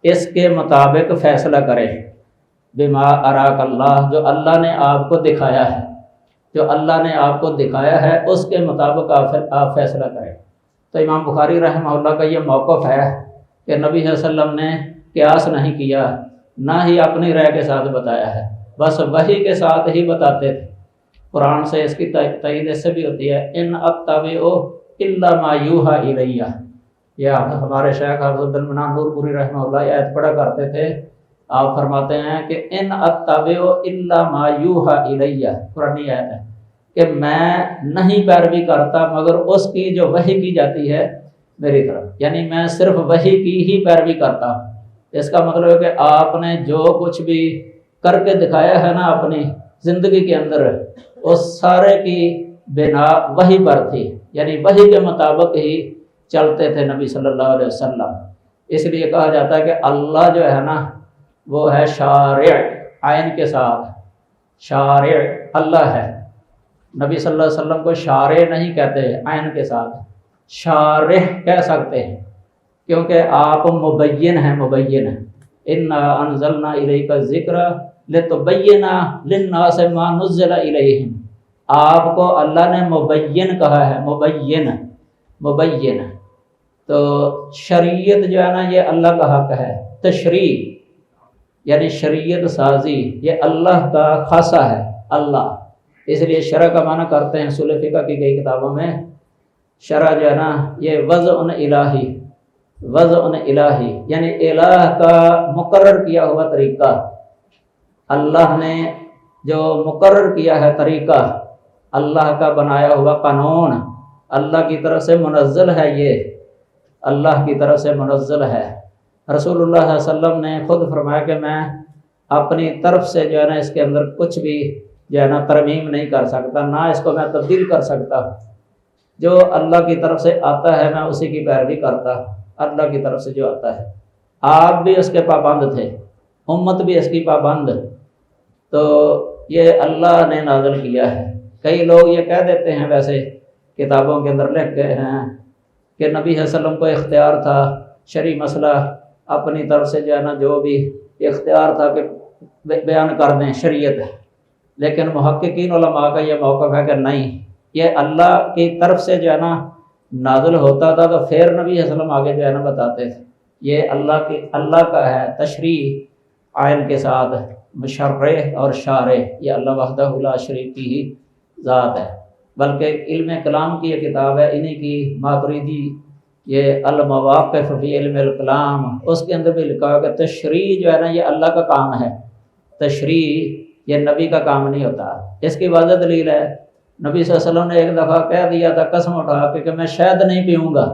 اس کے مطابق فیصلہ کریں۔ بما اراک اللہ، جو اللہ نے آپ کو دکھایا ہے، جو اللہ نے آپ کو دکھایا ہے اس کے مطابق آپ فیصلہ کریں۔ تو امام بخاری رحمہ اللہ کا یہ موقف ہے کہ نبی صلی اللہ علیہ وسلم نے قیاس نہیں کیا، نہ ہی اپنی رائے کے ساتھ بتایا ہے، بس وحی کے ساتھ ہی بتاتے تھے۔ قرآن سے اس کی تائید اس سے بھی ہوتی ہے، ان اتبع الا ما یوحی الیہ۔ یہ ہمارے شیخ حافظ عبد المنان نور پوری رحمہ اللہ یہ آیت پڑھا کرتے تھے۔ آپ فرماتے ہیں کہ ان اتبع الا ما یوحی الیہ، قرآنی آیت ہے کہ میں نہیں پیروی کرتا مگر اس کی جو وحی کی جاتی ہے میری طرف، یعنی میں صرف وحی کی ہی پیروی کرتا ہوں۔ اس کا مطلب ہے کہ آپ نے جو کچھ بھی کر کے دکھایا ہے نا اپنی زندگی کے اندر، اس سارے کی بنا وحی پر تھی، یعنی وحی کے مطابق ہی چلتے تھے نبی صلی اللہ علیہ وسلم۔ اس لیے کہا جاتا ہے کہ اللہ جو ہے نا وہ ہے شارع، عین کے ساتھ شارع اللہ ہے۔ نبی صلی اللہ علیہ وسلم کو شارع نہیں کہتے عین کے ساتھ، شارح کہہ سکتے ہیں کیونکہ آپ مبین ہیں، مبین ہیں۔ انا انزلنا الیک الذکر لتبین للناس ما نزل الیہم، آپ کو اللہ نے مبین کہا ہے، مبین مبین۔ تو شریعت جو ہے نا یہ اللہ کا حق ہے، تشریع یعنی شریعت سازی یہ اللہ کا خاصہ ہے، اللہ۔ اس لیے شرع کا معنی کرتے ہیں اصول فقہ کی کئی کتابوں میں، شرع جو ہے نا یہ وضع الہی، وضع الہی یعنی الہ کا مقرر کیا ہوا طریقہ، اللہ نے جو مقرر کیا ہے طریقہ، اللہ کا بنایا ہوا قانون، اللہ کی طرف سے منزل ہے، یہ اللہ کی طرف سے منزل ہے۔ رسول اللہ صلی اللہ علیہ وسلم نے خود فرمایا کہ میں اپنی طرف سے جو ہے نا اس کے اندر کچھ بھی جو ہے نا ترمیم نہیں کر سکتا، نہ اس کو میں تبدیل کر سکتا ہوں۔ جو اللہ کی طرف سے آتا ہے میں اسی کی پیروی کرتا، اللہ کی طرف سے جو آتا ہے۔ آپ بھی اس کے پابند تھے، امت بھی اس کی پابند، تو یہ اللہ نے نازل کیا ہے۔ کئی لوگ یہ کہہ دیتے ہیں ویسے کتابوں کے اندر لکھ گئے ہیں کہ نبی صلی اللہ علیہ وسلم کو اختیار تھا شرعی مسئلہ اپنی طرف سے جو ہے نا جو بھی اختیار تھا کہ بیان کر دیں شریعت، لیکن محققین علماء کا یہ موقف ہے کہ نہیں، یہ اللہ کی طرف سے جو ہے نا نازل ہوتا تھا تو پھر نبی صلی اللہ علیہ وسلم آگے جو ہے نا بتاتے تھے۔ یہ اللہ کا ہے، تشریع عین کے ساتھ، مشرع اور شارع، یہ اللہ وحدہ لا شریک کی ہی ذات ہے۔ بلکہ علم کلام کی یہ کتاب ہے انہی کی، ماتریدی یہ المواقف فی علم الکلام، اس کے اندر بھی لکھا ہے کہ تشریع جو ہے نا یہ اللہ کا کام ہے، تشریع یہ نبی کا کام نہیں ہوتا۔ اس کی واضح دلیل ہے نبی صلی اللہ علیہ وسلم نے ایک دفعہ کہہ دیا تھا قسم اٹھا کے کہ میں شہد نہیں پیوں گا،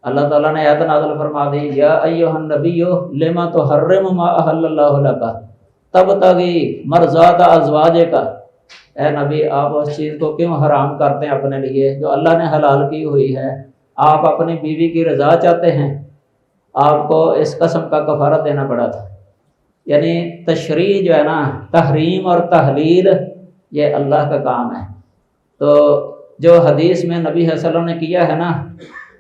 اللہ تعالیٰ نے آیت نازل فرما دی، یا ایھا النبی لما تحرم ما احل اللہ لک تبتغی مرضات ازواجک، اے نبی آپ اس چیز کو کیوں حرام کرتے ہیں اپنے لیے جو اللہ نے حلال کی ہوئی ہے؟ آپ اپنی بیوی کی رضا چاہتے ہیں، آپ کو اس قسم کا کفارہ دینا پڑا تھا۔ یعنی تشریع جو ہے نا، تحریم اور تحلیل یہ اللہ کا کام ہے۔ تو جو حدیث میں نبی صلی اللہ علیہ وسلم نے کیا ہے نا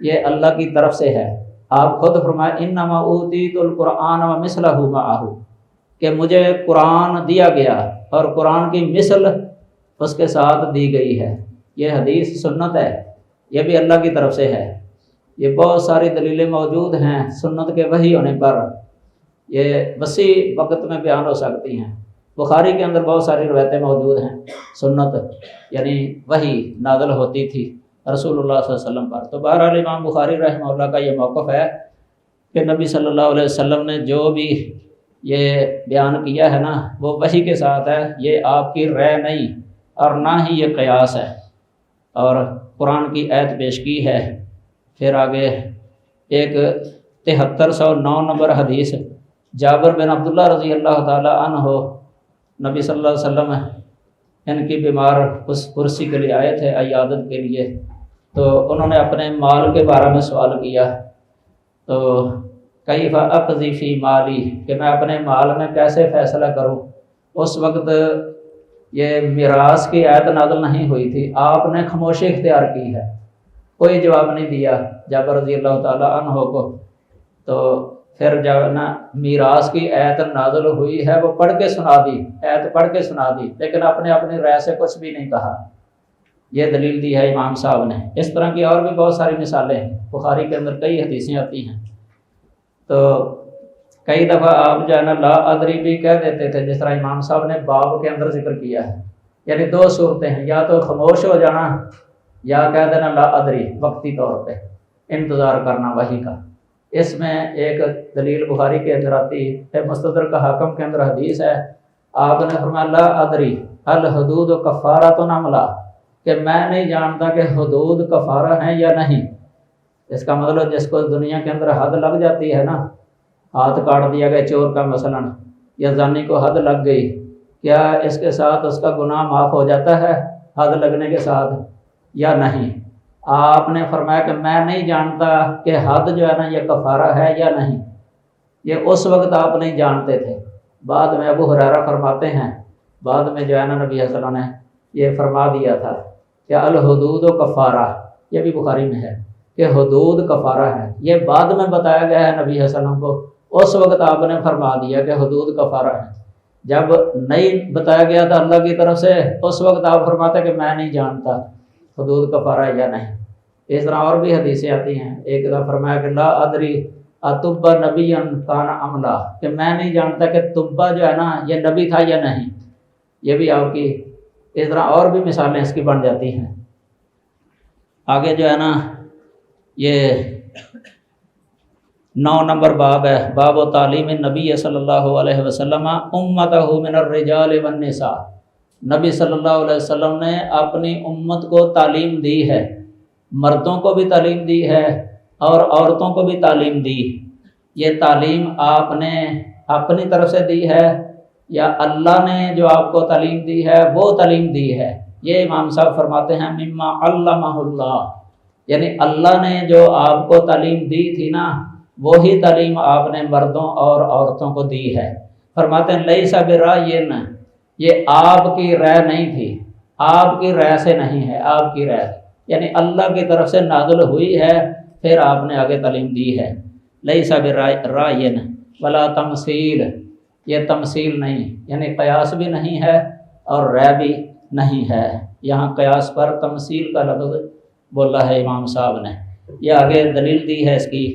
یہ اللہ کی طرف سے ہے۔ آپ خود فرمائے انما اوتیت القرآن ومثلہ معہ، کہ مجھے قرآن دیا گیا اور قرآن کی مثل اس کے ساتھ دی گئی ہے۔ یہ حدیث سنت ہے، یہ بھی اللہ کی طرف سے ہے۔ یہ بہت ساری دلیلیں موجود ہیں سنت کے وحی ہونے پر، یہ وسیع وقت میں بیان ہو سکتی ہیں۔ بخاری کے اندر بہت ساری روایتیں موجود ہیں، سنت یعنی وحی نازل ہوتی تھی رسول اللہ صلی اللہ علیہ وسلم پر۔ تو بہرحال امام بخاری رحمہ اللہ کا یہ موقف ہے کہ نبی صلی اللہ علیہ وسلم نے جو بھی یہ بیان کیا ہے نا وہ وحی کے ساتھ ہے، یہ آپ کی رائے نہیں اور نہ ہی یہ قیاس ہے۔ اور قرآن کی آیت پیش کی ہے، پھر آگے ایک 7309 نمبر حدیث، جابر بن عبداللہ رضی اللہ تعالی عنہ نبی صلی اللہ علیہ وسلم ان کی بیمار اس کرسی کے لیے آئے تھے عیادت کے لیے، تو انہوں نے اپنے مال کے بارے میں سوال کیا، تو کیف اقضی فی مالی، کہ میں اپنے مال میں کیسے فیصلہ کروں۔ اس وقت یہ میراث کی آیت نازل نہیں ہوئی تھی، آپ نے خاموشی اختیار کی ہے، کوئی جواب نہیں دیا جابر رضی اللہ تعالی عنہ کو۔ تو پھر جب نا میراث کی آیت نازل ہوئی ہے وہ پڑھ کے سنا دی، آیت پڑھ کے سنا دی، لیکن اپنی رائے سے کچھ بھی نہیں کہا۔ یہ دلیل دی ہے امام صاحب نے۔ اس طرح کی اور بھی بہت ساری مثالیں ہیں، بخاری کے اندر کئی حدیثیں آتی ہیں۔ تو کئی دفعہ آپ جو ہے نا لا ادری بھی کہہ دیتے تھے، جس طرح امام صاحب نے باب کے اندر ذکر کیا ہے۔ یعنی دو صورتیں ہیں، یا تو خاموش ہو جانا یا کہہ دینا لا ادری، وقتی طور پہ انتظار کرنا وحی کا۔ اس میں ایک دلیل بخاری کے اندر آتی ہے، مستدرک حاکم کے اندر حدیث ہے، آپ نے فرمایا لا ادری الحدود کفارۃ ام لا، کہ میں نہیں جانتا کہ حدود کفارہ ہیں یا نہیں۔ اس کا مطلب جس کو دنیا کے اندر حد لگ جاتی ہے نا، ہاتھ کاٹ دیا گیا چور کا مثلاً، یا زانی کو حد لگ گئی، کیا اس کے ساتھ اس کا گناہ معاف ہو جاتا ہے حد لگنے کے ساتھ یا نہیں؟ آپ نے فرمایا کہ میں نہیں جانتا کہ حد جو ہے نا یہ کفارہ ہے یا نہیں۔ یہ اس وقت آپ نہیں جانتے تھے۔ بعد میں ابو ہریرہ فرماتے ہیں، بعد میں جو ہے نا نبی صلی اللہ علیہ وسلم نے یہ فرما دیا تھا کہ الحدود و کفارہ، یہ بھی بخاری میں ہے کہ حدود کفارہ ہے۔ یہ بعد میں بتایا گیا ہے نبی صلی اللہ علیہ وسلم کو، اس وقت آپ نے فرما دیا کہ حدود کفارہ ہے۔ جب نہیں بتایا گیا تھا اللہ کی طرف سے، اس وقت آپ فرماتے کہ میں نہیں جانتا حدود کفارہ ہے یا نہیں۔ اس طرح اور بھی حدیثیں آتی ہیں۔ ایک دفعہ فرمایا کہ لا ادری اتبا نبی کان ام لا، کہ میں نہیں جانتا کہ تبا جو ہے نا یہ نبی تھا یا نہیں۔ یہ بھی آپ کی اس طرح اور بھی مثالیں اس کی بن جاتی ہیں۔ آگے جو ہے نا یہ 9 نمبر باب ہے، باب و تعلیم نبی صلی اللہ علیہ وسلم امتہ من الرجال والنساء۔ نبی صلی اللہ علیہ وسلم نے اپنی امت کو تعلیم دی ہے، مردوں کو بھی تعلیم دی ہے اور عورتوں کو بھی تعلیم دی۔ یہ تعلیم آپ نے اپنی طرف سے دی ہے یا اللہ نے جو آپ کو تعلیم دی ہے وہ تعلیم دی ہے؟ یہ امام صاحب فرماتے ہیں مما علمہ اللہ، یعنی اللہ نے جو آپ کو تعلیم دی تھی نا، وہی تعلیم آپ نے مردوں اور عورتوں کو دی ہے۔ فرماتے ہیں لیس برائین، یہ آپ کی رائے نہیں تھی، آپ کی رائے سے نہیں ہے، آپ کی رائے یعنی اللہ کی طرف سے نازل ہوئی ہے، پھر آپ نے آگے تعلیم دی ہے۔ لیس برائین ولا تمثیل، یہ تمثیل نہیں، یعنی قیاس بھی نہیں ہے اور رائے بھی نہیں ہے۔ یہاں قیاس پر تمثیل کا لفظ بولا ہے امام صاحب نے۔ یہ آگے دلیل دی ہے اس کی۔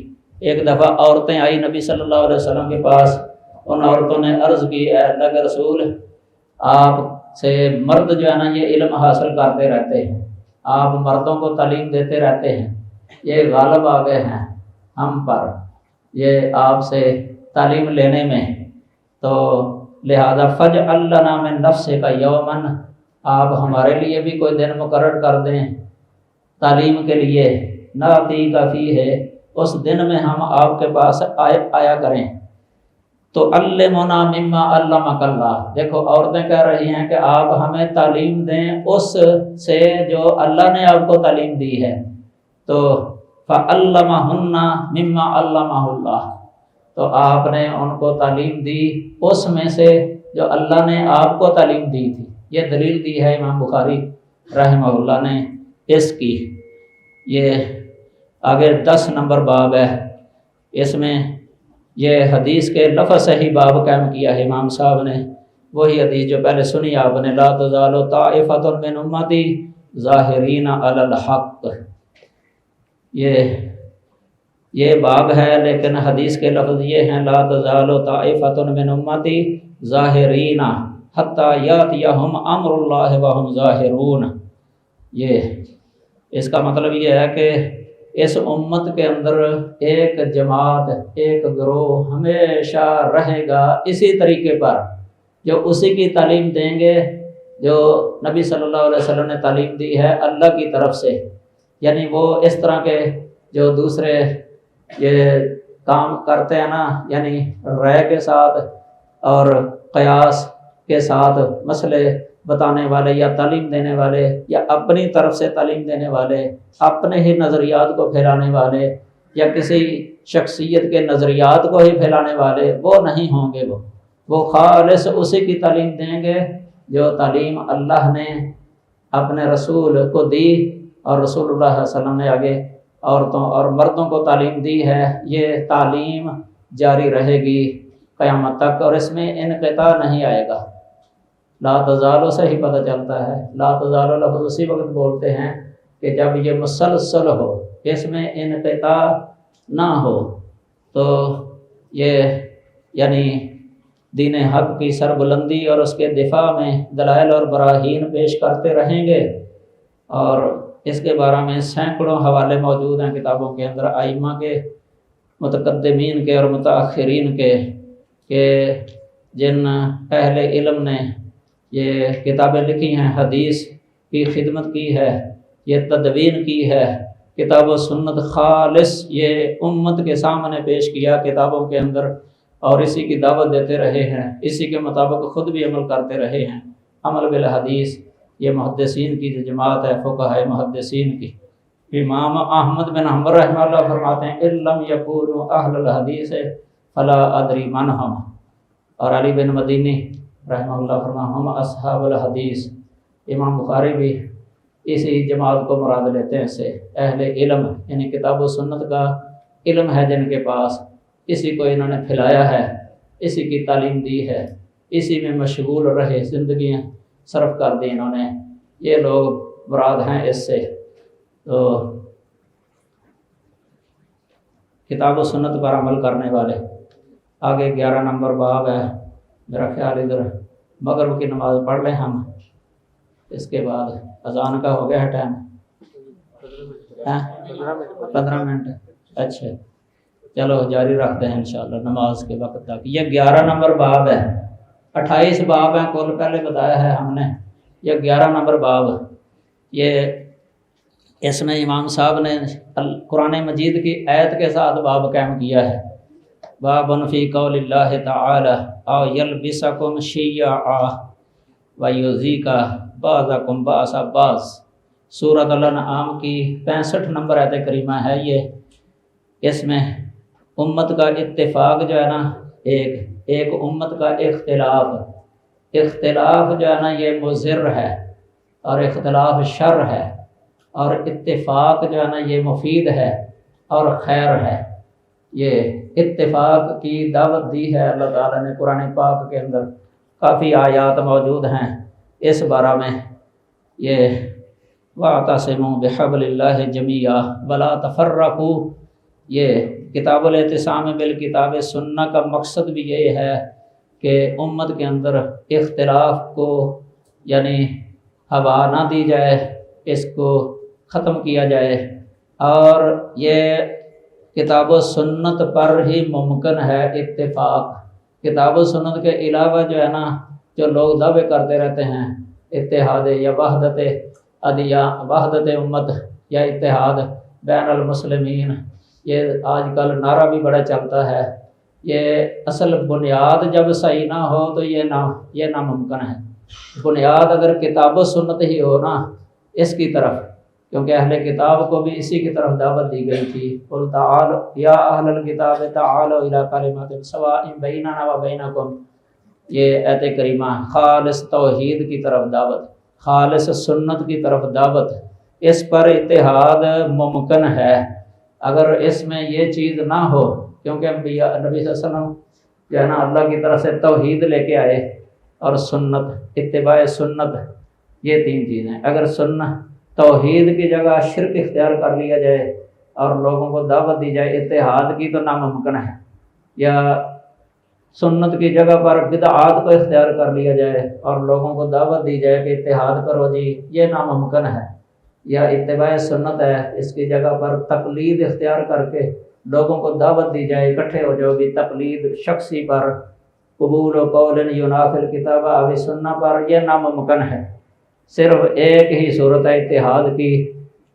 ایک دفعہ عورتیں آئی نبی صلی اللہ علیہ وسلم کے پاس، ان عورتوں نے عرض کی اے اللہ کے رسول، آپ سے مرد جو ہے نا یہ علم حاصل کرتے رہتے ہیں، آپ مردوں کو تعلیم دیتے رہتے ہیں، یہ غالب آ گئے ہیں ہم پر یہ آپ سے تعلیم لینے میں، تو لہذا فجعل لنا من نفسک یوما، آپ ہمارے لیے بھی کوئی دن مقرر کر دیں تعلیم کے لیے، ناتی کافی ہے، اس دن میں ہم آپ کے پاس آیا کریں۔ تو علمنا مما علمک اللہ، دیکھو عورتیں کہہ رہی ہیں کہ آپ ہمیں تعلیم دیں اس سے جو اللہ نے آپ کو تعلیم دی ہے۔ تو فعلمہن مما علمہ اللہ، تو آپ نے ان کو تعلیم دی اس میں سے جو اللہ نے آپ کو تعلیم دی تھی۔ یہ دلیل دی ہے امام بخاری رحمہ اللہ نے اس کی۔ یہ آگے 10 نمبر باب ہے، اس میں یہ حدیث کے لفظ سے ہی باب قائم کیا ہے امام صاحب نے، وہی حدیث جو پہلے سنی آپ نے، لا تزال طائفۃ من امتی ظاہرین علی الحق۔ یہ باب ہے، لیکن حدیث کے لفظ یہ ہیں لا تزال طائفۃ من امتی ظاہرین حتی یاتیہم امر اللہ وہم ظاہرون۔ یہ اس کا مطلب یہ ہے کہ اس امت کے اندر ایک جماعت، ایک گروہ ہمیشہ رہے گا اسی طریقے پر، جو اسی کی تعلیم دیں گے جو نبی صلی اللہ علیہ وسلم نے تعلیم دی ہے اللہ کی طرف سے۔ یعنی وہ اس طرح کے جو دوسرے یہ کام کرتے ہیں نا، یعنی رائے کے ساتھ اور قیاس کے ساتھ مسئلے بتانے والے یا تعلیم دینے والے یا اپنی طرف سے تعلیم دینے والے، اپنے ہی نظریات کو پھیلانے والے یا کسی شخصیت کے نظریات کو ہی پھیلانے والے، وہ نہیں ہوں گے۔ وہ خالص اسی کی تعلیم دیں گے جو تعلیم اللہ نے اپنے رسول کو دی، اور رسول اللہ صلی اللہ علیہ وسلم نے آگے عورتوں اور مردوں کو تعلیم دی ہے۔ یہ تعلیم جاری رہے گی قیامت تک، اور اس میں انقطاع نہیں آئے گا۔ لا تزال سے ہی پتہ چلتا ہے، لا تزال لفظ اسی وقت بولتے ہیں کہ جب یہ مسلسل ہو، اس میں انقطاع نہ ہو، تو یہ یعنی دین حق کی سربلندی اور اس کے دفاع میں دلائل اور براہین پیش کرتے رہیں گے۔ اور اس کے بارے میں سینکڑوں حوالے موجود ہیں کتابوں کے اندر، ائمہ کے، متقدمین کے اور متاخرین کے، کہ جن اہل علم نے یہ کتابیں لکھی ہیں، حدیث کی خدمت کی ہے، یہ تدوین کی ہے، کتاب و سنت خالص یہ امت کے سامنے پیش کیا کتابوں کے اندر، اور اسی کی دعوت دیتے رہے ہیں، اسی کے مطابق خود بھی عمل کرتے رہے ہیں۔ عمل بالحدیث یہ محدثین کی جو جماعت ہے، فقہاء محدثین کی۔ امام احمد بن حنبل رحمہ اللہ فرماتے ہیں ان لم یکونوا اہل الحدیث فلا ادری من ہم، اور علی بن مدینی رحمہ اللہ فرماتے ہیں ہم اصحاب الحدیث۔ امام بخاری بھی اسی جماعت کو مراد لیتے ہیں سے اہل علم، یعنی کتاب و سنت کا علم ہے جن کے پاس، اسی کو انہوں نے پھیلایا ہے، اسی کی تعلیم دی ہے، اسی میں مشغول رہے، زندگیاں صرف کر دی انہوں نے، یہ لوگ مراد ہیں اس سے۔ تو کتاب و سنت پر عمل کرنے والے۔ آگے 11 نمبر باب ہے، میرا خیال ادھر مغرب کی نماز پڑھ لیں ہم، اس کے بعد اذان کا ہو گیا ہے ٹائم، 15 منٹ، اچھا چلو جاری رکھتے ہیں انشاءاللہ نماز کے وقت تک۔ یہ 11 نمبر باب ہے، 28 باب ہیں کل، پہلے بتایا ہے ہم نے، یہ 11 نمبر باب، یہ اس میں امام صاحب نے قرآن مجید کی آیت کے ساتھ باب قائم کیا ہے۔ باب فی قول اللہ تعالی او یلبسکم شیعا ویذیق بعضکم بعض بعض، سورۃ الانعام کی 65 نمبر آیت کریمہ ہے یہ۔ اس میں امت کا اتفاق جو ہے نا، ایک امت کا اختلاف جو ہے نا یہ مضر ہے، اور اختلاف شر ہے، اور اتفاق جو ہے نا یہ مفید ہے اور خیر ہے۔ یہ اتفاق کی دعوت دی ہے اللہ تعالیٰ نے قرآن پاک کے اندر، کافی آیات موجود ہیں اس بارے میں۔ یہ وَاعْتَصِمُوا بِحَبْلِ اللَّهِ جَمِيعًا وَلَا تَفَرَّقُوا، یہ کتاب الاعتصام بالکتاب سنہ کا مقصد بھی یہ ہے کہ امت کے اندر اختلاف کو یعنی ہوا نہ دی جائے، اس کو ختم کیا جائے، اور یہ کتاب و سنت پر ہی ممکن ہے اتفاق۔ کتاب و سنت کے علاوہ جو ہے نا، جو لوگ دعوے کرتے رہتے ہیں اتحاد یا وحدت وحدت امت یا اتحاد بین المسلمین، یہ آج کل نعرہ بھی بڑا چلتا ہے، یہ اصل بنیاد جب صحیح نہ ہو تو یہ ناممکن ہے۔ بنیاد اگر کتاب و سنت ہی ہو نا اس کی طرف، کیونکہ اہل کتاب کو بھی اسی کی طرف دعوت دی گئی تھی، قل تعالوا یا اہل الکتاب تعالوا الی کلمۃ سواء بیننا و بینکم، یہ آیت کریمہ خالص توحید کی طرف دعوت، خالص سنت کی طرف دعوت، اس پر اتحاد ممکن ہے اگر اس میں یہ چیز نہ ہو، کیونکہ نبی صلی اللہ علیہ وسلم جو ہے نا اللہ کی طرف سے توحید لے کے آئے، اور سنت، اتباع سنت، یہ 3 چیزیں۔ اگر سنت توحید کی جگہ شرک اختیار کر لیا جائے اور لوگوں کو دعوت دی جائے اتحاد کی تو ناممکن ہے، یا سنت کی جگہ پر بدعات کو اختیار کر لیا جائے اور لوگوں کو دعوت دی جائے کہ اتحاد کرو جی، یہ ناممکن ہے، یا اتباع سنت ہے اس کی جگہ پر تقلید اختیار کر کے لوگوں کو دعوت دی جائے اکٹھے ہو جاؤ بھی، تقلید شخصی پر، قبول و قول ینافی الکتاب او سنہ پر، یہ ناممکن ہے۔ صرف ایک ہی صورت ہے اتحاد کی،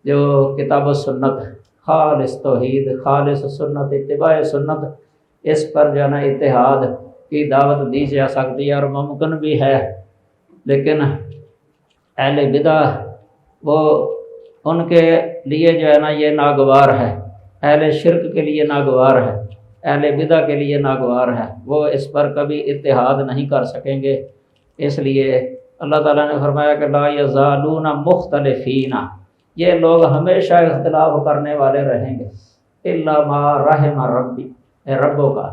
جو کتاب و سنت، خالص توحید، خالص سنت، اتباع سنت، اس پر جو ہے نا اتحاد کی دعوت دی جا سکتی ہے اور ممکن بھی ہے۔ لیکن اہل بدع وہ ان کے لیے جو ہے نا یہ ناگوار ہے، اہل شرک کے لیے ناگوار ہے، اہل بدع کے لیے ناگوار ہے، وہ اس پر کبھی اتحاد نہیں کر سکیں گے۔ اس لیے اللہ تعالیٰ نے فرمایا کہ لا یزالون مختلفین، یہ لوگ ہمیشہ اختلاف کرنے والے رہیں گے، الا ما رحم ربی، ربوں کا،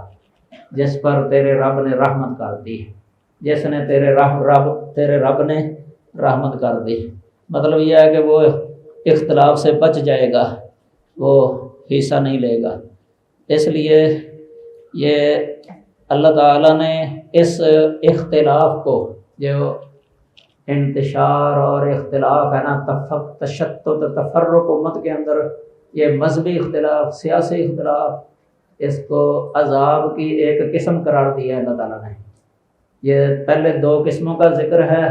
جس پر تیرے رب نے رحمت کر دی، جس نے تیرے رب نے رحمت کر دی۔ مطلب یہ ہے کہ وہ اختلاف سے بچ جائے گا، وہ حصہ نہیں لے گا۔ اس لیے یہ اللہ تعالیٰ نے اس اختلاف کو، جو انتشار اور اختلاف ہے نا، تشتت تفرق امت کے اندر، یہ مذہبی اختلاف، سیاسی اختلاف، اس کو عذاب کی ایک قسم قرار دیا ہے اللہ تعالیٰ نے۔ یہ پہلے 2 قسموں کا ذکر ہے،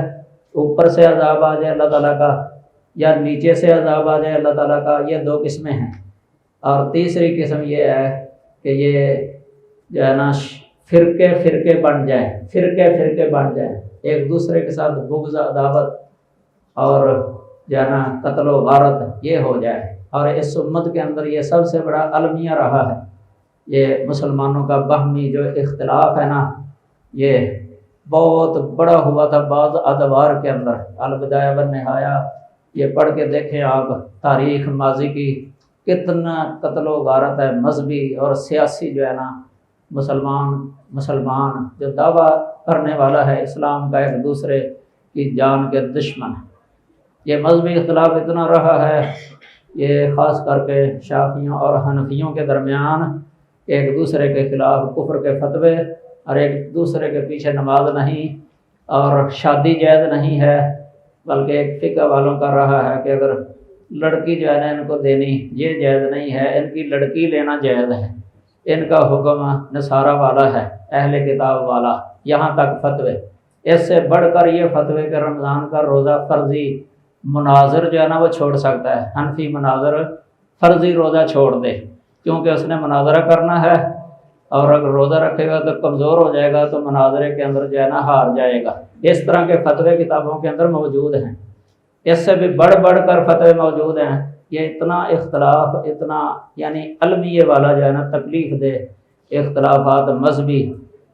اوپر سے عذاب آ جائے اللہ تعالیٰ کا یا نیچے سے عذاب آ جائے اللہ تعالیٰ کا، یہ 2 قسمیں ہیں۔ اور تیسری قسم یہ ہے کہ یہ جو ہے نا فرقے بن جائیں، ایک دوسرے کے ساتھ بغض، عداوت اور جو ہے نا قتل و غارت یہ ہو جائے۔ اور اس امت کے اندر یہ سب سے بڑا المیہ رہا ہے، یہ مسلمانوں کا باہمی جو اختلاف ہے نا، یہ بہت بڑا ہوا تھا بعض ادوار کے اندر۔ البدایہ والنہایہ یہ پڑھ کے دیکھیں آپ، تاریخ ماضی کی کتنا قتل و غارت ہے مذہبی اور سیاسی، جو ہے نا مسلمان جو دعویٰ کرنے والا ہے اسلام کا، ایک دوسرے کی جان کے دشمن۔ یہ مذہبی اختلاف اتنا رہا ہے، یہ خاص کر کے شافعیوں اور حنفیوں کے درمیان، ایک دوسرے کے خلاف کفر کے فتوے، اور ایک دوسرے کے پیچھے نماز نہیں، اور شادی جائز نہیں ہے، بلکہ ایک فقہ والوں کا رہا ہے کہ اگر لڑکی جو ہے نا ان کو دینی یہ جائز نہیں ہے، ان کی لڑکی لینا جائز ہے۔ ان کا حکم نصارہ والا ہے، اہل کتاب والا، یہاں تک فتوے۔ اس سے بڑھ کر یہ فتوے کہ رمضان کا روزہ فرضی مناظر جو ہے نا وہ چھوڑ سکتا ہے، حنفی مناظر فرضی روزہ چھوڑ دے، کیونکہ اس نے مناظرہ کرنا ہے، اور اگر روزہ رکھے گا تو کمزور ہو جائے گا، تو مناظرے کے اندر جو ہے نا ہار جائے گا۔ اس طرح کے فتوے کتابوں کے اندر موجود ہیں، اس سے بھی بڑھ کر فتوے موجود ہیں۔ یہ اتنا اختلاف، اتنا یعنی المیہ والا جو ہے نا تکلیف دہ اختلافات مذہبی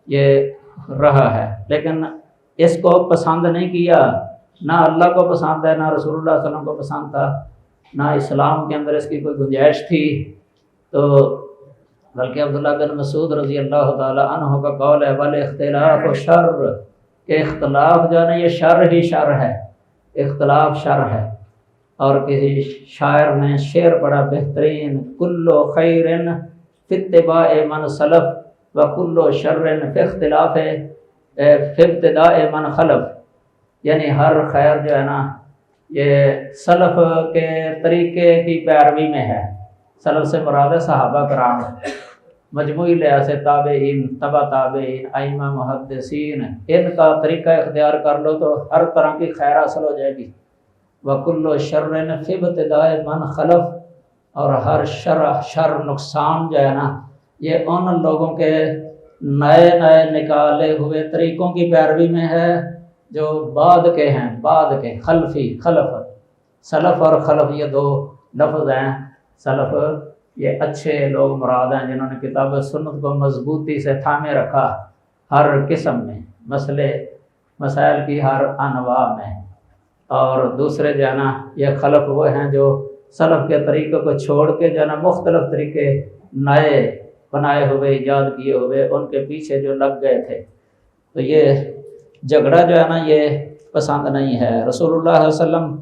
یہ رہا ہے، لیکن اس کو پسند نہیں کیا، نہ اللہ کو پسند ہے، نہ رسول اللہ صلی اللہ علیہ وسلم کو پسند تھا، نہ اسلام کے اندر اس کی کوئی گنجائش تھی۔ تو بلکہ عبداللہ بن مسعود رضی اللہ تعالیٰ عنہ کا قول ہے، والاختلاف شر، کہ اختلاف جو ہے نا یہ شر ہی شر ہے، اختلاف شر ہے۔ اور کسی شاعر نے شعر پڑھا بہترین، کل خیر فی اتباع من سلف وکل شر فی اختلاف فی ابتداء من خلف، یعنی ہر خیر جو ہے نا یہ سلف کے طریقے کی پیروی میں ہے۔ سلف سے مراد ہے صحابہ کرام، مجموعی لحاظ سے تابعین، تبع تابعین، ائمہ محدثین، ان کا طریقہ اختیار کر لو تو ہر طرح کی خیر حاصل ہو جائے گی۔ وَكُلُّ شَرٍّ فِي ابْتِدَاءِ مَنْ خَلَفَ، اور ہر شر نقصان جو ہے نا یہ ان لوگوں کے نئے نکالے ہوئے طریقوں کی پیروی میں ہے جو بعد کے ہیں، بعد کے خلفی، خلف، سلف اور خلف یہ 2 لفظ ہیں۔ سلف یہ اچھے لوگ مراد ہیں جنہوں نے کتاب و سنت کو مضبوطی سے تھامے رکھا، ہر قسم میں مسائل کی ہر انواع میں۔ اور دوسرے جو ہے نا یہ خلف وہ ہیں جو سلف کے طریقوں کو چھوڑ کے جو ہے نا مختلف طریقے نئے بنائے ہوئے، ایجاد کیے ہوئے ان کے پیچھے جو لگ گئے تھے۔ تو یہ جھگڑا جو ہے نا یہ پسند نہیں ہے، رسول اللہ صلی اللہ علیہ وسلم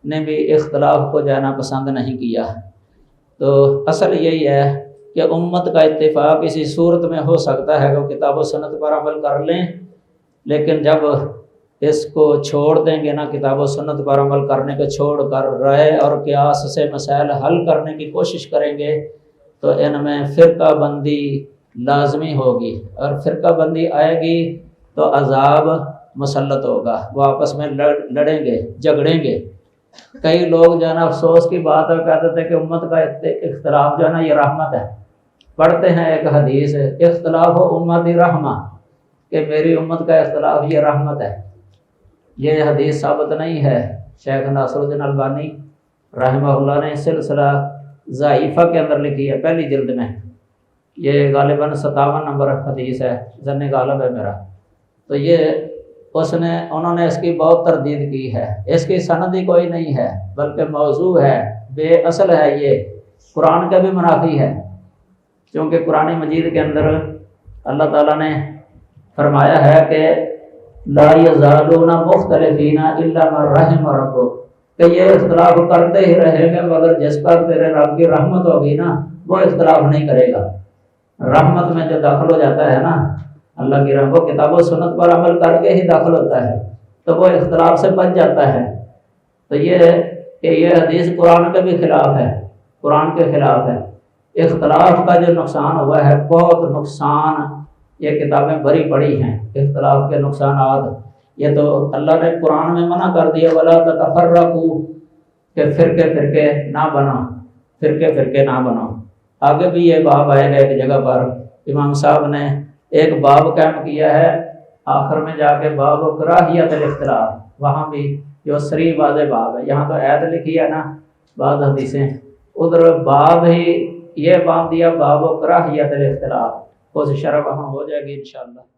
نے بھی اختلاف کو جو ہے نا پسند نہیں کیا۔ تو اصل یہی ہے کہ امت کا اتفاق اسی صورت میں ہو سکتا ہے کہ وہ کتاب و سنت پر عمل کر لیں، لیکن جب اس کو چھوڑ دیں گے نا، کتاب و سنت پر عمل کرنے کو چھوڑ کر رائے اور قیاس سے مسائل حل کرنے کی کوشش کریں گے تو ان میں فرقہ بندی لازمی ہوگی، اور فرقہ بندی آئے گی تو عذاب مسلط ہوگا، وہ آپس میں لڑیں گے، جھگڑیں گے۔ کئی لوگ جو ہے نا افسوس کی بات ہے کہتے تھے کہ امت کا اختلاف جو ہے نا یہ رحمت ہے۔ پڑھتے ہیں ایک حدیث، اختلاف امتی رحمہ، کہ میری امت کا اختلاف یہ رحمت ہے۔ یہ حدیث ثابت نہیں ہے۔ شیخ ناصر الدین البانی رحمہ اللہ نے سلسلہ ضعیفہ کے اندر لکھی ہے، پہلی جلد میں، یہ غالباً 57 نمبر حدیث ہے، ظن غالب ہے میرا۔ تو یہ انہوں نے اس کی بہت تردید کی ہے، اس کی سند ہی کوئی نہیں ہے، بلکہ موضوع ہے، بے اصل ہے، یہ قرآن کا بھی منافی ہے، کیونکہ قرآن مجید کے اندر اللہ تعالیٰ نے فرمایا ہے کہ لا یزالون مختلفین الا من رحم ربک، کہ یہ اختلاف کرتے ہی رہیں گے مگر جس پر تیرے رب کی رحمت ہوگی نا وہ اختلاف نہیں کرے گا۔ رحمت میں جو داخل ہو جاتا ہے نا اللہ کی رحمت، کتاب و سنت پر عمل کر کے ہی داخل ہوتا ہے تو وہ اختلاف سے بچ جاتا ہے۔ تو یہ حدیث قرآن کے بھی خلاف ہے، قرآن کے خلاف ہے۔ اختلاف کا جو نقصان ہوا ہے بہت نقصان، یہ کتابیں بھری پڑی ہیں اختلاف کے نقصانات۔ یہ تو اللہ نے قرآن میں منع کر دیا ولا تتفرقوا، کہ فرقے نہ بنو، فرقے نہ بنو۔ آگے بھی یہ باب آئے گا ایک جگہ پر، امام صاحب نے ایک باب قائم کیا ہے آخر میں جا کے، باب کراہیت الاختلاف، وہاں بھی جو صریح واضح باب ہے، یہاں تو آیت لکھی ہے نا بعض حدیثیں، ادھر باب ہی یہ باب دیا باب کراہیت الاختلاف، اس شرح وہاں ہو جائے گی انشاءاللہ۔